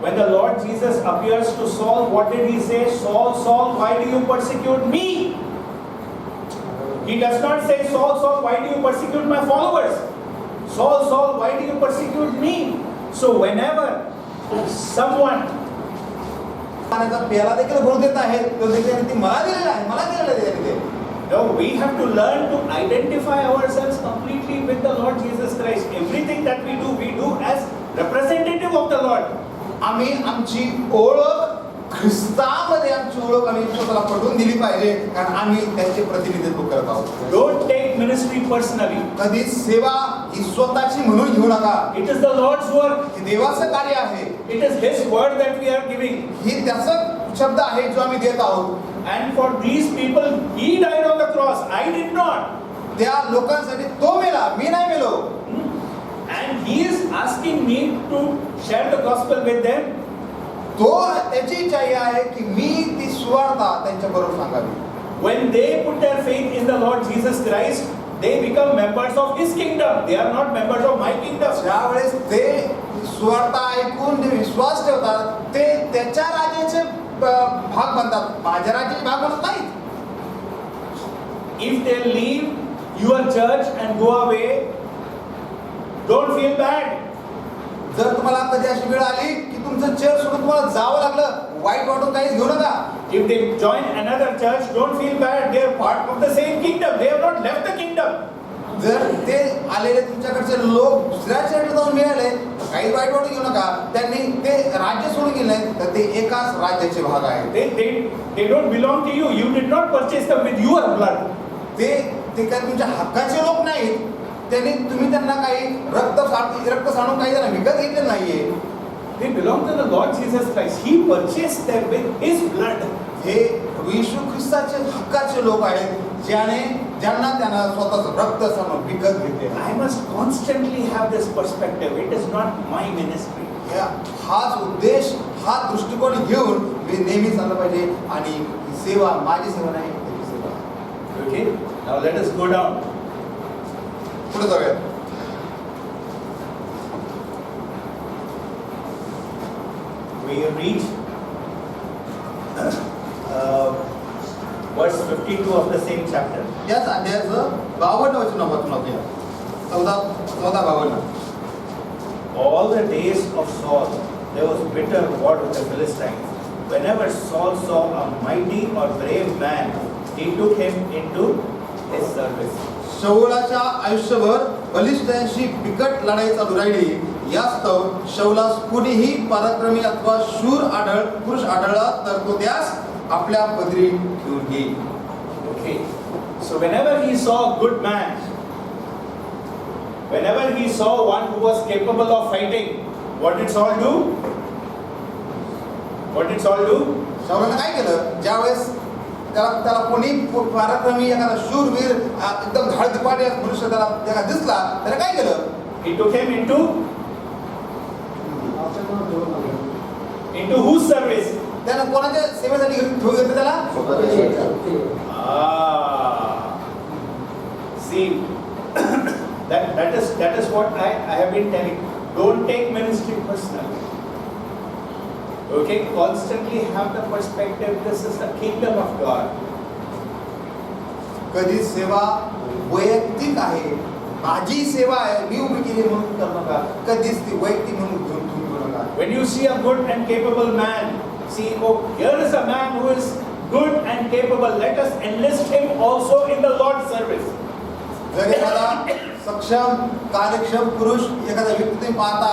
when the Lord Jesus appears to Saul, what did he say? Saul, Saul, why do you persecute me? He does not say, Saul, Saul, why do you persecute my followers? Saul, Saul, why do you persecute me? So whenever someone पाण्याचा प्याला देखील भरून देत आहे, तो देखील ती मला दिलेला आहे, मला दिलेला आहे. No, we have to learn to identify ourselves completely with the Lord Jesus Christ. Everything that we do as representative of the Lord. आम्ही आमची ओळख ख्रिस्तामध्ये आमची ओळख आम्ही स्वतःला पटवून दिली पाहिजे, कारण आम्ही त्यांचे प्रतिनिधित्व करत आहोत. Don't take ministry personally. कधी सेवा ही स्वतःची म्हणून घेऊ नका. It is the Lord's work. हे देवाचं कार्य आहे. It is His word that we are giving. ही त्याचा शब्द आहे जो आम्ही देत आहोत. And for these people, He died on the cross. I did not. त्या लोकांसाठी तो मेला, मी नाही मेलो. And He is asking me to share the gospel with them. तो त्याची इच्छा ही आहे की मी ती सुवार्ता त्यांच्याबरोबर सांगावी. When they put their faith in the Lord Jesus Christ, they become members of His kingdom. They are not members of my kingdom. ज्यावेळेस ते सुवार्ता ऐकून जे विश्वास ठेवतात, ते त्याच्या राज्याचे भाग बनतात, माझ्या राज्याचे भाग बनत नाहीत. If they leave your church and go away, don't feel bad. जर तुम्हाला कधी अशी वेळ आली की तुमचं चर्च सोडून तुम्हाला जावं लागलं, वाईट वाटून काहीच घेऊ नका. If they join another church, don't feel bad. They are part of the same kingdom. They have not left the kingdom. जर ते आलेले तुमच्याकडचे लोक दुसऱ्या चर्चला जाऊन मिळाले, काही वाईट वाटून घेऊ नका. त्यांनी ते राज्य सोडून गेले, तर ते एकाच राज्याचे भाग आहेत. They don't belong to you. You did not purchase them with your blood. ते काही तुमच्या हक्काचे लोक नाहीत. त्यांनी तुम्ही त्यांना काही रक्त सांडून काही त्यांना विकत घेतले नाहीये. They belong to the Lord Jesus Christ. He purchased them with His blood. हे येशू ख्रिस्ताचे हक्काचे लोक आहेत, ज्यांना त्यांना स्वतःचं रक्त सांडून विकत घेतले. I must constantly have this perspective. It is not my ministry. हाच उद्देश, हा दृष्टिकोन घेऊन मी नेहमी चाललं पाहिजे, आणि सेवा माझी सेवा नाही, त्याची सेवा. Okay? Now let us go down. पुढे जाऊया. We reach verse 52 of the same chapter. याच अध्यायाचं 52 वचन आपण वाचूया. 14-52. All the days of Saul, there was bitter war with the Philistines. Whenever Saul saw a mighty or brave man, he took him into his service. शौलाच्या आयुष्यभर बलिष्ठांशी बिकट लढाई चालू राहिली. यास्तव शौलास कुणीही पराक्रमी अथवा शूर पुरुष आढळला तर तो त्यास आपल्या पदरी घेऊन घेईल. Okay. So whenever he saw a good man, whenever he saw one who was capable of fighting, what did Saul do? What did Saul do? शौलानं काय केलं? ज्यावेळेस त्याला कोणी पराक्रमी एखादा शूरवीर एकदम धाडधपाटी मनुष्य त्याला दिसला, त्याला काय केलं? He took him into whose service? त्यानं कोणाच्या सेवेसाठी ठेवून घेतलं त्याला? See, that is what I have been telling. Don't take ministry personally. Okay, constantly have the perspective. This is the kingdom of God. कधी सेवा वैयक्तिक आहे, माझी सेवा आहे, मी उभी केली म्हणून करू नका. कधीच ती वैयक्तिक म्हणून घेऊन तुम्ही करू नका. When you see a good and capable man, see, oh, here is a man who is good and capable. Let us enlist him also in the Lord's service. जर एखादा सक्षम कार्यक्षम पुरुष एखादा व्यक्ती तुम्ही पाहता,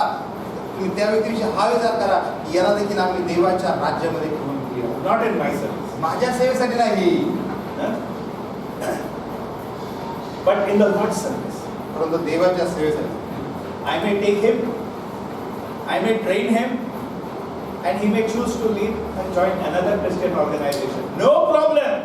तुम्ही त्या व्यक्तीविषयी हा विचार करा, याला देखील आम्ही देवाच्या राज्यामध्ये घेऊन घेऊया. Not in my service, माझ्या सेवेसाठी नाही, but in the Lord's service. परंतु देवाच्या सेवेसाठी. I may take him, I may train him, and he may choose to leave and join another Christian organization. No problem.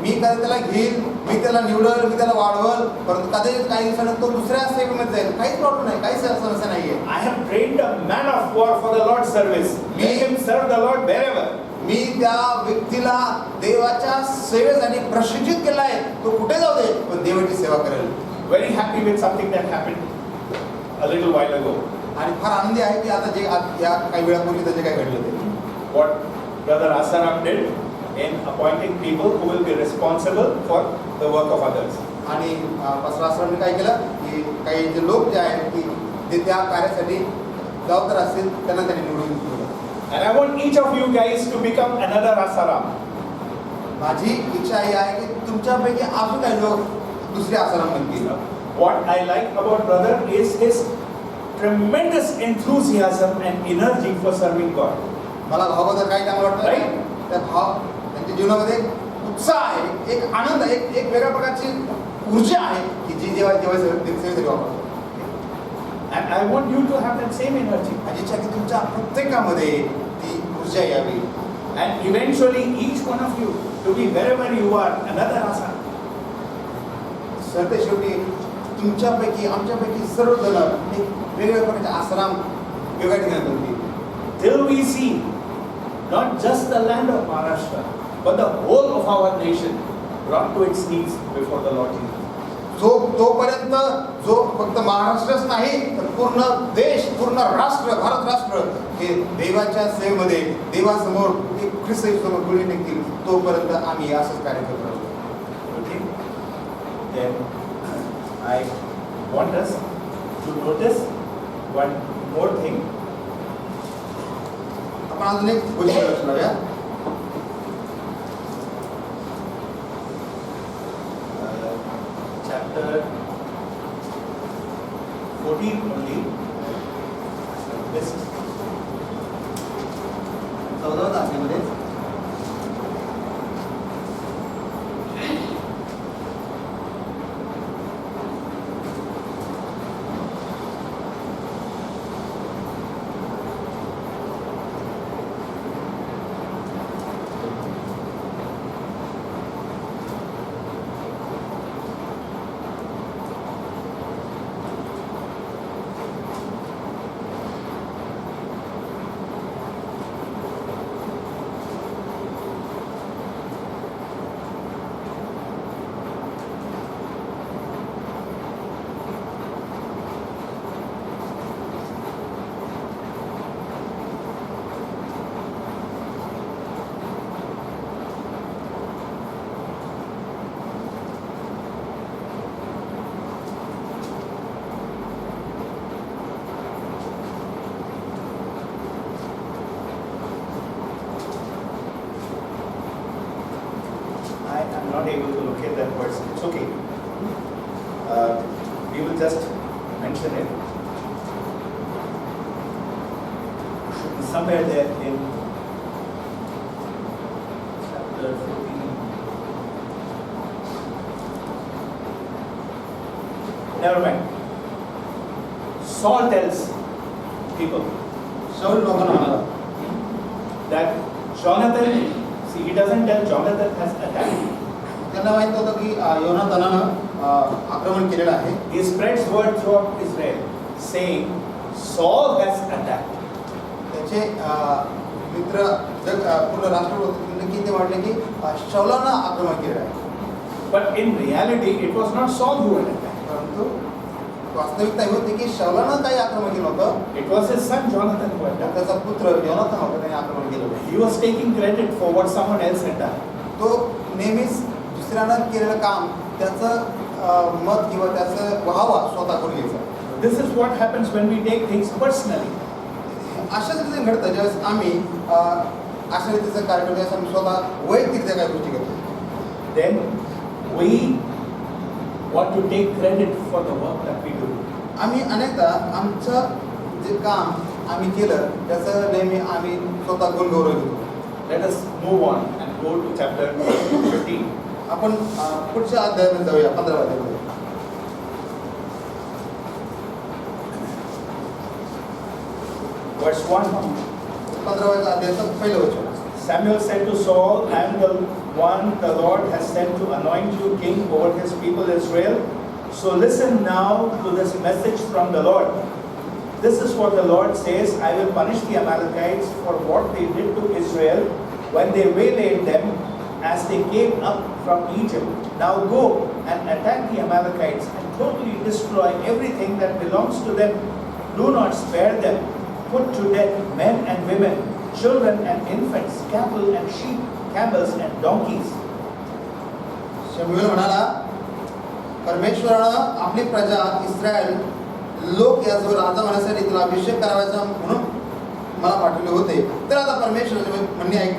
मी कधी त्याला घेईल, मी त्याला निवडल, मी त्याला वाढवल, परंतु कदाचित काही दिवसांनी तो दुसऱ्या सेवेमध्ये जाईल. काहीच प्रॉब्लेम नाही, काही समस्या नाहीये. I have trained a man of war for the Lord's service. Let him serve the Lord wherever. मी त्या व्यक्तीला देवाच्या सेवेसाठी प्रशिक्षित केला आहे. तो कुठे जाऊ दे, पण देवाची सेवा करेल. Very happy with something that happened a little while ago. आणि फार आनंदी आहे की आता जे या काही वेळापूर्वी त्याचे काय घडलं ते. What Brother Asaram did in appointing people who will be responsible for the work of others. आणि पास्टर आश्रमने काय केलं की काही जे लोक जे आहेत की ते त्या कार्यासाठी जबाबदार असतील त्यांना त्यांनी निवडून दिलं. And I want each of you guys to become another Asaram. माझी इच्छा ही आहे की तुमच्यापैकी अजून काही लोक दुसरे आश्रम बनतील. What I like about brother is his tremendous enthusiasm and energy for serving God. मला भावाबद्दल काय चांगलं वाटतं Right. त्या भाव त्यांच्या जीवनामध्ये एक उत्साह आहे, एक आनंद आहे, एक वेगळ्या प्रकारची ऊर्जा आहे की जी जेव्हा सेवेसाठी वापरतो. And I want you to have that same energy. आणि इच्छा की तुमच्या प्रत्येकामध्ये ती ऊर्जा यावी. And eventually each one of you to be wherever you are another Asa. सरते शेवटी तुमच्यापैकी आमच्यापैकी सर्वजण एक वेगवेगळ्या प्रकारचे आश्रम वेगळ्या ठिकाणी होतील. Till we see not just the land of Maharashtra, but the whole of our nation brought to its knees before the Lord Jesus. तोपर्यंत जो फक्त महाराष्ट्रच नाही तर पूर्ण देश, पूर्ण राष्ट्र, भारत राष्ट्र हे देवाच्या सेवेमध्ये देवासमोर एक ख्रिस्तासमोर गुळी निघतील, तोपर्यंत आम्ही असंच कार्य करत राहू. Okay? Then I want us to notice one more thing. आपण अजून एक गोष्ट लक्ष लावूया. Chapter 14 only. This 14व्या तारखेमध्ये I am not able to locate that verse. It's okay. We will just mention it. Should be somewhere there in chapter 14. Never mind. Saul tells people शाऊल लोकांना म्हणाला that Jonathan, see, he doesn't tell Jonathan has attacked. त्यांना माहित होतं की योनातानानं आक्रमण केलेलं आहे. He spreads word throughout Israel, saying, Saul has attacked. त्याचे मित्र पूर्ण राष्ट्र की ते म्हटले की शाऊलानं आक्रमण केलेलं आहे. But in reality, it was not Saul who had attacked. परंतु वास्तविकता ही होती की शाऊलानं काही आक्रमण केलं होतं, It was his son Jonathan who had तर done. त्याचा पुत्र योनातान होता त्याने आक्रमण केलं होतं. He was taking credit for what someone else had done. तो नेहमीच दुसऱ्यानं केलेलं काम त्याचं मत किंवा त्याचं व्हावा स्वतः करून घ्यायचं. This is what happens when we take things personally. अशाच रीतीने घडतं ज्यावेळेस आम्ही अशा रीतीचं कार्य करतो, त्यावेळेस आम्ही स्वतः वैयक्तिकरित्या काही गोष्टी करतो. Then we want to take credit for the work that we do. आम्ही अनेकदा आमचं जे काम आम्ही केलं त्याचं नेहमी आम्ही स्वतः गुणगौरव घेतो. Let us move on and go to chapter 15. आपण पुढच्या अध्यायामध्ये जाऊया, 15व्या अध्यायामध्ये. Verse 1. 15व्या अध्यायाचं पहिलं वचन. Samuel said to Saul, I am the one the Lord has sent to anoint you king over his people Israel. So listen now to this message from the Lord. This is what the Lord says, I will punish the Amalekites for what they did to Israel when they waylaid them as they came up from Egypt. Now go and attack the Amalekites and totally destroy everything that belongs to them. Do not spare them. Put to death men and women, children and infants, cattle and sheep, camels and donkeys. शमूएल म्हणाला, परमेश्वरानं आपली प्रजा Israel लोक याचवर राजा होण्यासाठी तुला अभिषेक करावायचा म्हणून मला पाठवले होते. तर आता परमेश्वराचे म्हणणे ऐक.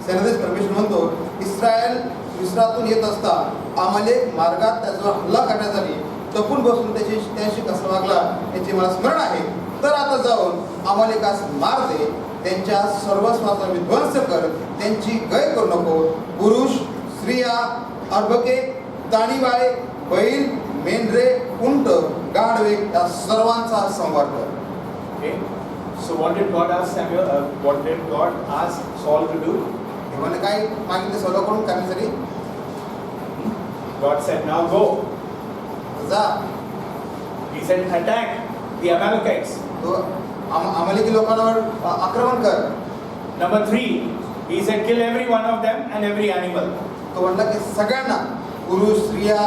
सेनाधीश परमेश्वर म्हणतो, इस्रायल मिस्रातून येत असता अमालेक मार्गात त्याच्यावर हल्ला करण्यासाठी तपून बसून त्याशी कसा वागला याचे मला स्मरण आहे. तर आता जाऊन अमालेकास मार दे, त्यांच्या सर्वस्वाचा विध्वंस कर, त्यांची गय करू नको. पुरुष, स्त्रिया, अर्भके, दाणीबाळे, बैल, मेंढरे, उंट, गाढवे या सर्वांचा संहार कर. Okay. So what did God ask Samuel? What did God ask Saul to do? देवाने काय मागितले सौलाकडून करण्यासाठी? God said, now go. जा. He said, attack the Amalekites. तो अमालेकी लोकांवर आक्रमण कर. Number 3, he said, kill every one of them and every animal. तो म्हणला की सगळ्यांना, पुरुष, स्त्रिया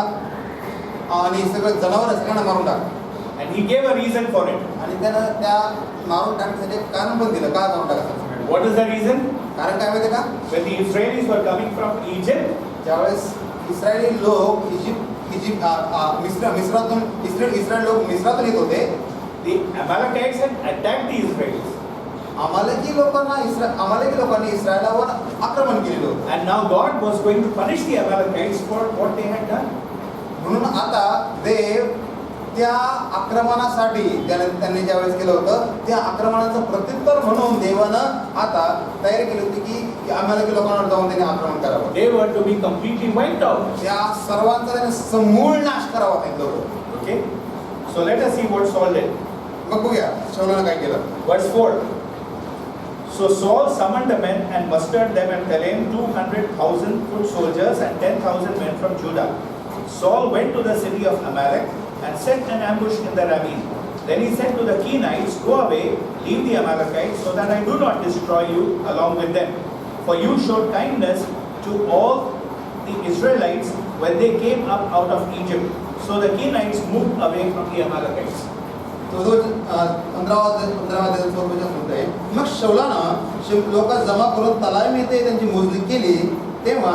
आणि सगळं जनावर सगळ्यांना मारून टाक. And he gave a reason for it. आणि त्यानं त्या मारून टाकण्यासाठी एक कारण पण दिलं, का मारून टाकायचं. What is the reason? कारण काय माहिती का? When the Israelis were coming from Egypt, ज्यावेळेस इस्रायली लोक इस्रायल लोक मिस्रातून येत होते, the Amalekites had attacked the Israelis. अमालेकी लोकांनी इस्रायलावर आक्रमण केलेलं होतं. And now God was going to punish the Amalekites for what they had done. म्हणून आता देव त्या आक्रमणासाठी त्यांनी ज्यावेळेस केलं होतं, त्या आक्रमणाचं प्रत्युत्तर म्हणून देवानं आता तयारी केली होती की अमालेकी लोकांवर जाऊन त्यांनी आक्रमण करावं. They were to be completely wiped out. त्या सर्वांचा त्याने समूळ नाश करावा सांगितलं होतं. Okay? So let us see what Saul did. मग बघूया शौलानं काय केलं. Verse 4. So Saul summoned the men and mustered them at Telem 200,000 foot soldiers and 10,000 men from Judah. Saul went to the city of Amalek and set an ambush in the ravine. Then he said to the Kenites, go away, leave the Amalekites, so that I do not destroy you along with them. For you showed kindness to all the Israelites when they came up out of Egypt. So the Kenites moved away from the Amalekites. तो जो 15 स्वरूपाच्या म्हणतोय, मग शौलानं लोक जमा करून तलाम येथे त्यांची मोजणी केली. तेव्हा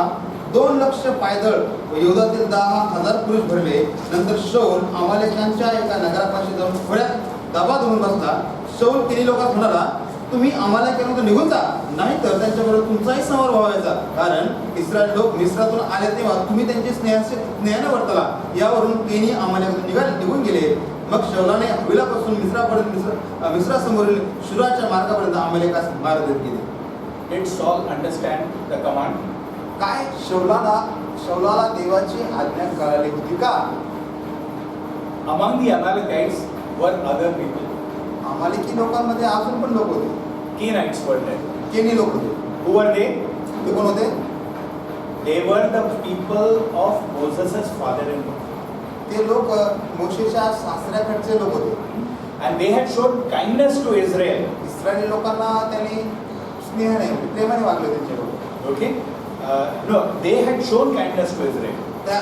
2 लाख पायदळ व यहूदातील 10,000 पुरुष भरले. नंतर शौल अमालेकांच्या एका नगरापाशी जाऊन थोड्यात दबा धरून बसला. शौल केनी लोकांस म्हणाला, तुम्ही अमालेकांकडून निघून जा, नाहीतर त्यांच्याबरोबर तुमचाही समोर व्हायचा. कारण इस्रायल लोक मिस्रातून आले तेव्हा तुम्ही त्यांचे स्नेहाने वर्तला. यावरून केनी अमालेकातून निघून गेले. मग शौलाने हविलापासून मिस्रासमोरील शुराच्या मार्गापर्यंत अमालेकास मारत गेले. Did Saul understand the command? काय शौलाला देवाची आज्ञा कळाली होती का? Among the Amalekites were other people. अमालेकी लोकांमध्ये अजून पण लोक होते. Kenites were there. केनी लोक होते. Who were they? ते कोण होते? They were the people of Moses' father-in-law. ते लोक मोशेच्या सासऱ्याकडचे लोक होते. And they had shown kindness to Israel. Israeli लोकांना त्यांनी स्नेहाने प्रेमाने वागले त्यांचे लोक. Okay? No, they had shown kindness to Israel. त्या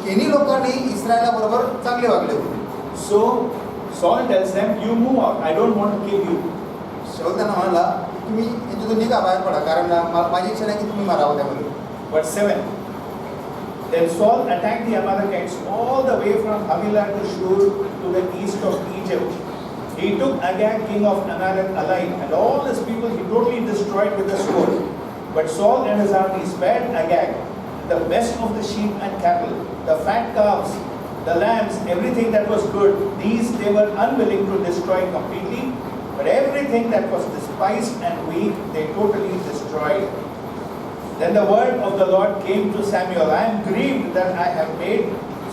केनी लोकांनी इस्रायला बरोबर चांगले वागले होते. So Saul tells them, you move out. I don't want to kill you. शौल त्यांना म्हणाला, तुम्ही याच्यातून निघा, बाहेर पडा, कारण माझी इच्छा नाही की तुम्ही मारावं त्यामध्ये. Verse 7. Then Saul attacked the Amalekites all the way from Havilah to Shur to the east of Egypt. He took Agag, king of Amalek, alive, and all his people he totally destroyed with the sword. But Saul and his army spared Agag, the best of the sheep and cattle, the fat calves, the lambs, everything that was good. These they were unwilling to destroy completely, but everything that was despised and weak they totally destroyed. Then the word of the Lord came to Samuel, I am grieved that I have made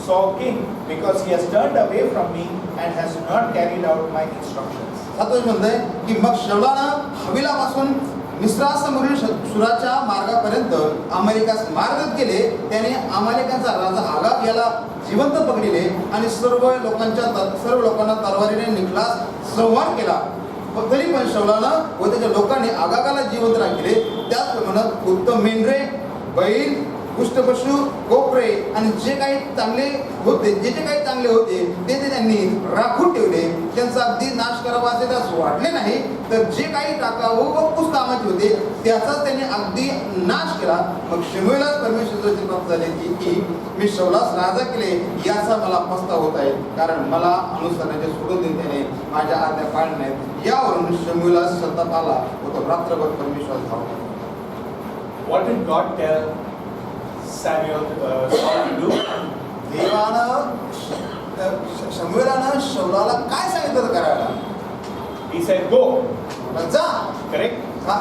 Saul king, because he has turned away from me and has not carried out my instructions. सातोच म्हणतंय की मग शौलानं हविलापासून मिस्रासमोरील शुराच्या मार्गापर्यंत अमालेकास मारत केले. त्याने अमालेकांचा राजा आगाग याला जिवंत पकडले आणि सर्व लोकांना तलवारीने निखलास संहार केला. तरी पण शौलानं व त्याच्या लोकांनी आगागाला जिवंत राखले. त्याचप्रमाणे उत्तम मेंढरे, बैल, पुष्टपशु, कोपरे आणि जे काही चांगले होते ते त्यांनी राखून ठेवले. त्यांचा अगदी नाश करावा असे त्यास वाटले नाही, तर जे काही टाकावं व पुस्तकामाचे होते त्याचाच त्यांनी अगदी नाश केला. मग शमूएलास परमेश्वराची प्राप्त झाले की मी शौलास राजा केले, याचा मला पस्ताव होत आहे, कारण मला अनुसरणाचे सोडून देऊन त्याने माझ्या आज्ञा पाळल्या नाहीत. यावरून शमूएलास संताप आला व तो रात्रभर परमेश्वरास धावला. What did God tell Saul to do? देवानं शमूएलानं शौलाला काय सांगितलं करायला? He said, go. जा. Correct? हा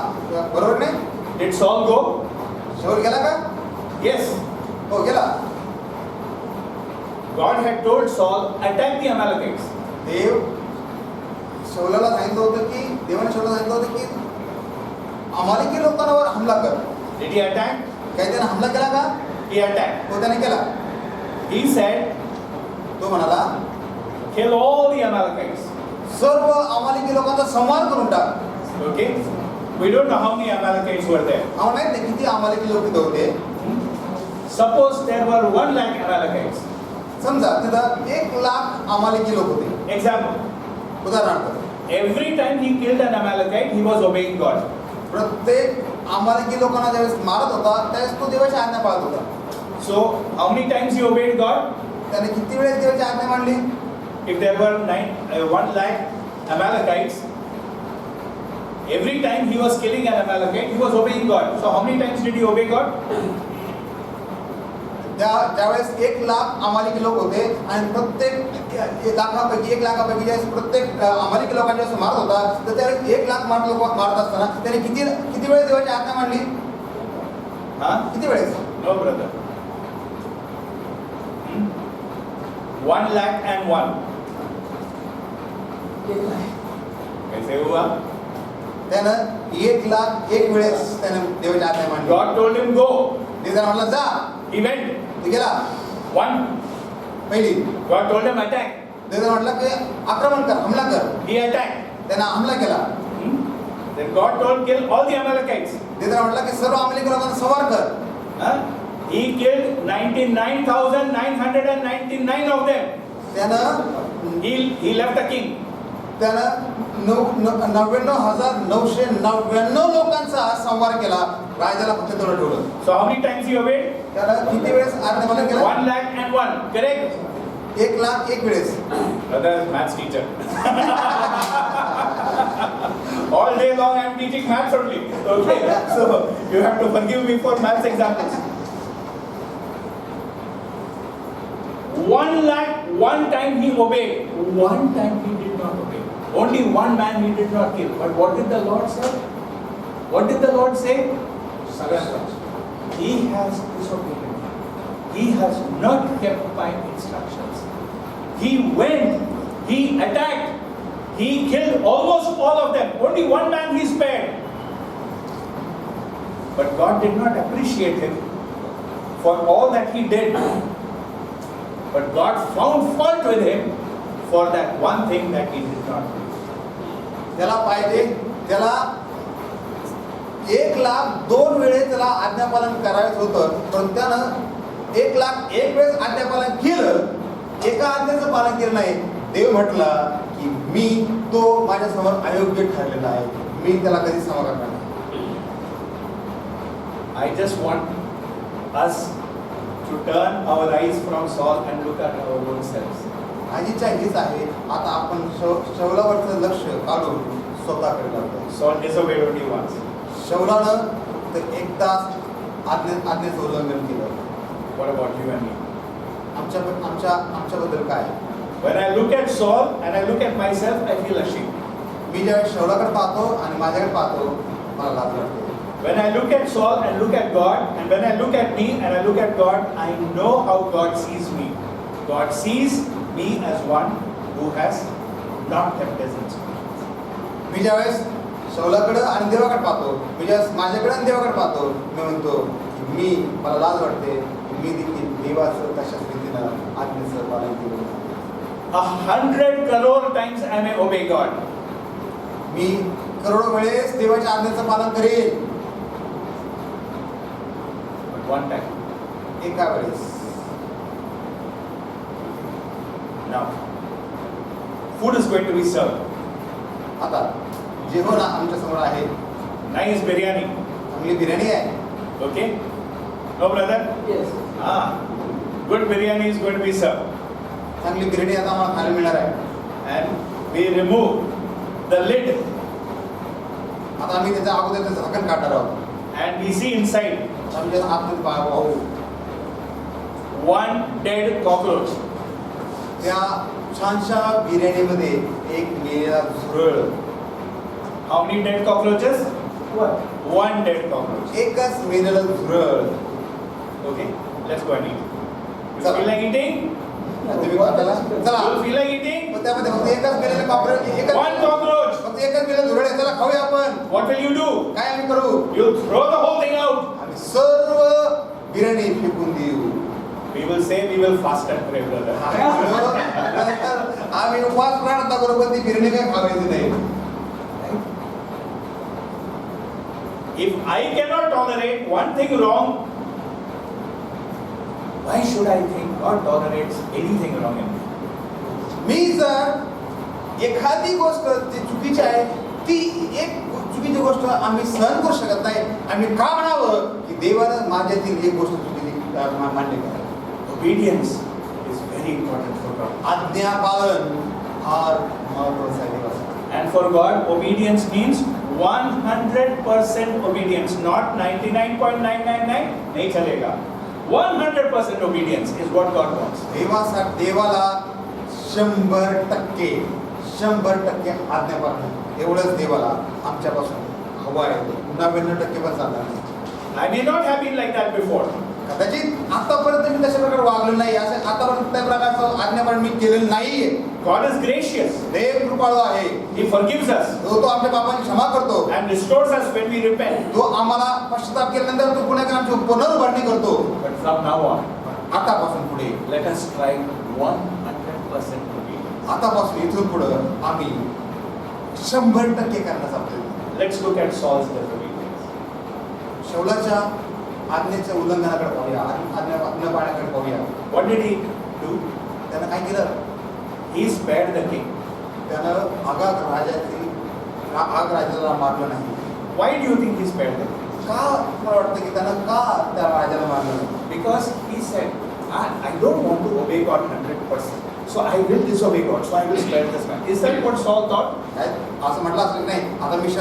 बरोबर नाही? Did Saul go? शौल गेला का? Yes. हो गेला. God had told Saul, attack the Amalekites. देव शौलाला सांगितलं होतं की देवाने शौलाला सांगितलं होतं की अमालेकी लोकांवर हमला कर. Did he attack? काही त्याने हमला केला का? He attacked. तो त्याने केला. He said, तो म्हणाला kill all the Amalekites. सर्व अमालेकी लोकांचा संहार करून टाक. Okay? We don't know how many Amalekites were there. आम्हाला माहित नाही किती अमालेकी लोक तिथे होते. Suppose there were 1 lakh Amalekites. समजा तिथं 1,00,000 अमालेकी लोक होते. Example. उदाहरणार्थ Every time he killed an Amalekite, he was obeying God. प्रत्येक अमालेकी लोकांना ज्यावेळेस मारत होता त्यावेळेस तो देवाची आज्ञा पाळत होता. So, how many times he obeyed God? त्याने किती वेळेस देवाची आज्ञा मांडली? If there were 1 lakh Amalekites, every time he was killing an Amalekite, he was obeying God. So, how many times did he obey God? ज्यावेळेस 1,00,000 अमालेकी लोक होते आणि प्रत्येक 1,00,000पैकी ज्यावेळेस प्रत्येक अमालेकी लोकांच्या वेळेस मारत होता तर त्यावेळेस 1,00,000 लोक मारत असताना त्याने किती वेळेस देवाची आज्ञा मांडली? Huh? किती वेळेस? No, brother. 1 lakh and 1. कैसे हुआ? त्यानं 1,00,000 एक वेळेस त्यानं देवाची आज्ञा मांडली. God told him go. देवाने म्हटलं जा. He went. तो गेला. 1. पहिली God told him attack. देवाने म्हटलं की आक्रमण कर, हमला कर. He attacked. त्यानं हमला केला. Then God told kill all the Amalekites. देवाने म्हटलं की सर्व अमालेकी लोकांना संहार कर. Huh? He killed 99,999 of them. त्यानं He left the king. त्यानं 99,999 लोकांचा संहार केला. राजाला फक्त तेवढं ठेवलं. So how many times he obeyed? त्यानं किती वेळेस आज्ञापालन केलं? 1 lakh and 1. Correct? 1,00,000 एक वेळेस. Brother, maths teacher. All day long I am teaching maths only. Okay, so you have to forgive me for maths examples. 1 lakh, one time he obeyed. One time he did not obey. Only one man he did not kill. But what did the Lord say? What did the Lord say? He has disobeyed. He has not kept my instructions. He went, he attacked, he killed almost all of them. Only one man he spared. But God did not appreciate him for all that he did. But God found fault with him for that one thing that he did not do. त्याला पाहिजे, त्याला 1,00,002 वेळेस त्याला आज्ञापालन करायचं होतं, पण त्यानं 1,00,000 एक वेळेस आज्ञापालन केलं, एका आज्ञेचं पालन केलं नाही. देव म्हटला की मी तो माझ्यासमोर अयोग्य ठरलेला आहे, मी त्याला कधी क्षमा करणार नाही. I just want us to turn our eyes from Saul and look at our own selves. माझी इच्छा हीच आहे, आता आपण शौलावरचं लक्ष काढून स्वतःकडे लागतो. Saul disobeyed only once. शौलानं तर एकदाच आज्ञेचं उल्लंघन केलं. What about you and me? आमच्याबद्दल काय? When I look at Saul and I look at myself, I feel ashamed. मी ज्यावेळेस शौलाकडे पाहतो आणि माझ्याकडे पाहतो, मला लाज वाटते. When I look at Saul and look at God, and when I look at me and I look at God, I know how God sees me. God sees me as one who has not kept his instructions. मी ज्यावेळेस शौलाकडे आणि देवाकडे पाहतो, मी ज्यावेळेस माझ्याकडे आणि देवाकडे पाहतो, मी म्हणतो की मला लाज वाटते, मी देखील देवाचं तशाच रीतीनं आज्ञेचं पालन केलं. 100 crore times I may obey God. मी करोडो वेळेस देवाच्या आज्ञेचं पालन करेन, But one time. एका वेळेस. Now, food is going to be served. आता जेवण आमच्या समोर आहे. Nice biryani. चांगली बिर्याणी आहे. Okay? No, brother? Yes. Good biryani is going to be served. चांगली बिर्याणी आता आम्हाला खायला मिळणार आहे. And we remove the lid. आता आम्ही त्याच्या अगोदरचं झाकण काढणार आहोत. And we see inside आम्ही आतमध्ये पाहू one dead cockroach. त्या छानशा बिर्याणीमध्ये एक मेलेला झुरळ. How many dead cockroaches? What? One dead cockroach. एकच मेलेलं झुरळ. Okay, let's go and eat. You Chalo. feel like eating? तुम्ही त्याला चला. You feel like eating? पण त्यामध्ये फक्त एकच मेलेलं कॉकरोच, One cockroach. फक्त एकच मेलेलं झुरळ आहे. चला खाऊया आपण. What will you do? काय आम्ही करू? You throw the whole thing out. आम्ही सर्व बिर्याणी फेकून देऊ. We will say we will fast and pray, brother. आम्ही उपवास प्रार्थना करू पण ती बिर्याणी काय खावायची नाही. If I cannot tolerate one thing wrong, why should I think God tolerates anything wrong in me? मी जर एखादी गोष्ट जी चुकीची आहे ती एक चुकीची गोष्ट आम्ही सहन करू शकत नाही, आम्ही का म्हणावं की देवानं माझ्यातील एक गोष्ट चुकीची मान्य करावी. Obedience is very important for God. आज्ञा पालन फार महत्वाचं आहे देवासाठी. And for God, obedience means 100% obedience, not 99.999. नहीं चलेगा. 100% obedience is what God wants. देवाला 100% आज्ञा पालन एवढंच देवाला आमच्यापासून हवं आहे. 99% पण चालणार नाही. I may not have been like that before. कदाचित आतापर्यंत मी तशा प्रकारे वागलो नाही, असं आतापर्यंत त्या प्रकारचं आज्ञापालन मी केलेलं नाहीये. God is gracious. देव कृपाळू आहे. He forgives us तो आमच्या पापांची क्षमा करतो. and restores us when we repent. तो आम्हाला पश्चाताप केल्यानंतर तो पुन्हा आमची पुनर्भरणी करतो. But from now on, आतापासून पुढे let us try 100% obedience. आतापासून इथून पुढे आम्ही 100% करण्याचा प्रयत्न. Let's look at Saul's disobedience. शौलाच्या आज्ञेच्या उल्लंघनाकडे पाहूया, आज्ञा न पाळण्याकडे पाहूया. What did he do? त्यानं काय केलं? He spared the king. त्यानं आगाग राजाला मारलं नाही. Why do you think he spared the king? का मला वाटतं की त्यानं का त्या राजाला मारलं नाही? Because he said, I don't want to obey God 100%. So I will disobey God. So I will spare this man. Is that what Saul thought? काय असं म्हटलं असं नाही. आता मी 99%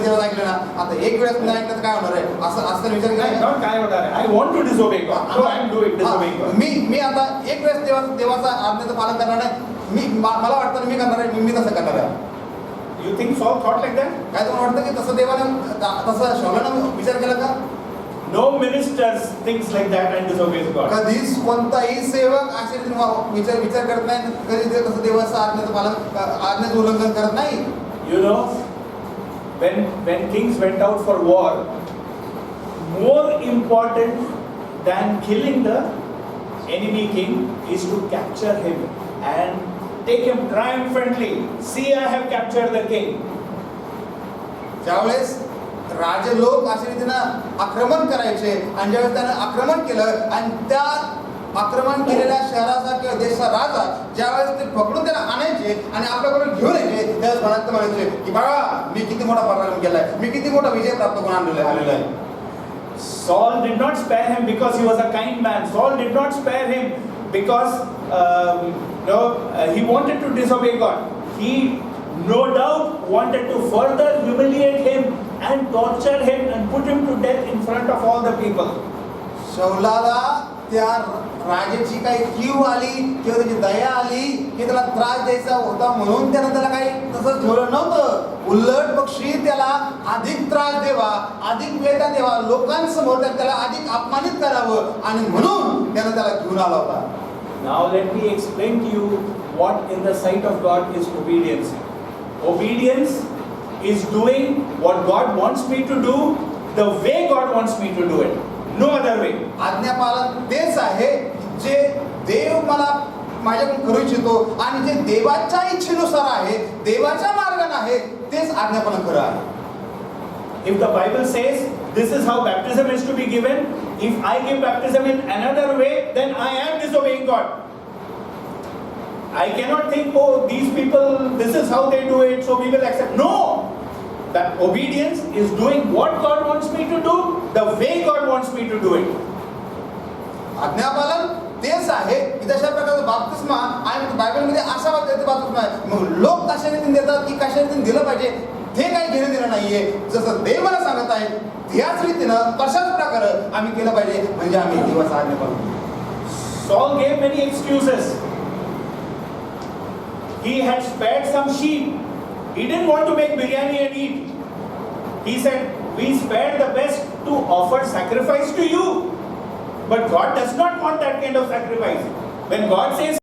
जेव्हा ऐकलं ना, आता एक वेळेस मी ऐकलं तर काय होणार आहे असं विचार केला. Not काय होणार आहे. I want to disobey God. So I am disobeying God. मी आता एक वेळेस देवाचा आज्ञेचं पालन करणार नाही. मला वाटतं मी करणार आहे, मी तसं करणार आहे. You think Saul thought like that? काय तुम्हाला वाटतं की तसं देवानं तसं शौलानं विचार केला का? No ministers thinks like that and disobeys God. कधीच कोणताही सेवक असे विचार करत नाही, कधी ते तसं देवाचं आज्ञेचं पालन आज्ञेचं उल्लंघन करत नाही. You know, when kings went out for war, more important than killing the enemy king is to capture him and take him triumphantly. See, I have captured the king. ज्यावेळेस राजे लोक अशा रीतीनं आक्रमण करायचे आणि ज्यावेळेस त्यानं आक्रमण केलं आणि त्या आक्रमण केलेल्या शहराचा किंवा देशाचा राजा ज्यावेळेस ते पकडून त्याला आणायचे आणि आपल्याकडून घेऊन यायचे, त्यावेळेस मनात म्हणायचे की बाबा मी किती मोठा पराक्रम केलाय, मी किती मोठा विजय प्राप्त करून आलेला आहे. Saul did not spare him because he was a kind man. Saul did not spare him because he wanted to disobey God. He no doubt wanted to further humiliate him and torture him and put him to death in front of all the people. शौलाला त्या राजाची काही कीव आली किंवा त्याची दया आली की त्याला त्रास द्यायचा होता म्हणून त्यानं त्याला काही तसंच ठेवलं नव्हतं. उलट पक्षी त्याला अधिक त्रास द्यावा, अधिक वेदना द्यावा, लोकांसमोर त्याला अधिक अपमानित करावं आणि म्हणून त्यानं त्याला घेऊन आला होता. Now let me explain to you what in the sight of God is obedience. Obedience is doing what God wants me to do the way God wants me to do it. No other way. आज्ञापालन तेच आहे जे देव मला माझ्याकडून करू इच्छितो आणि जे देवाच्या इच्छेनुसार आहे, देवाच्या मार्गाने आहे, तेच आज्ञापालन खरं आहे. If the Bible says this is how baptism is to be given, if I give baptism in another way, then I am disobeying God. I cannot think, oh, these people, this is how they do it, so we will accept. No! That obedience is doing what God wants me to do, the way God wants me to do it. आज्ञापालन तेच आहे की तशा प्रकारचं बाप्तिस्मा आणि बायबलमध्ये अशा पद्धतीचं बाप्तिस्मा आहे. मग लोक कशा रीतीने देतात की कशा रीतीने दिलं पाहिजे ते काही घेणं देणं नाहीये. जसं देव मला सांगत आहे त्याच रीतीनं तशाच प्रकारे आम्ही केलं पाहिजे, म्हणजे आम्ही देवाचं आज्ञापालन. Saul gave many excuses. He had spared some sheep. He didn't want to make biryani and eat. He said, we spared the best to offer sacrifice to you. But God does not want that kind of sacrifice. When God says,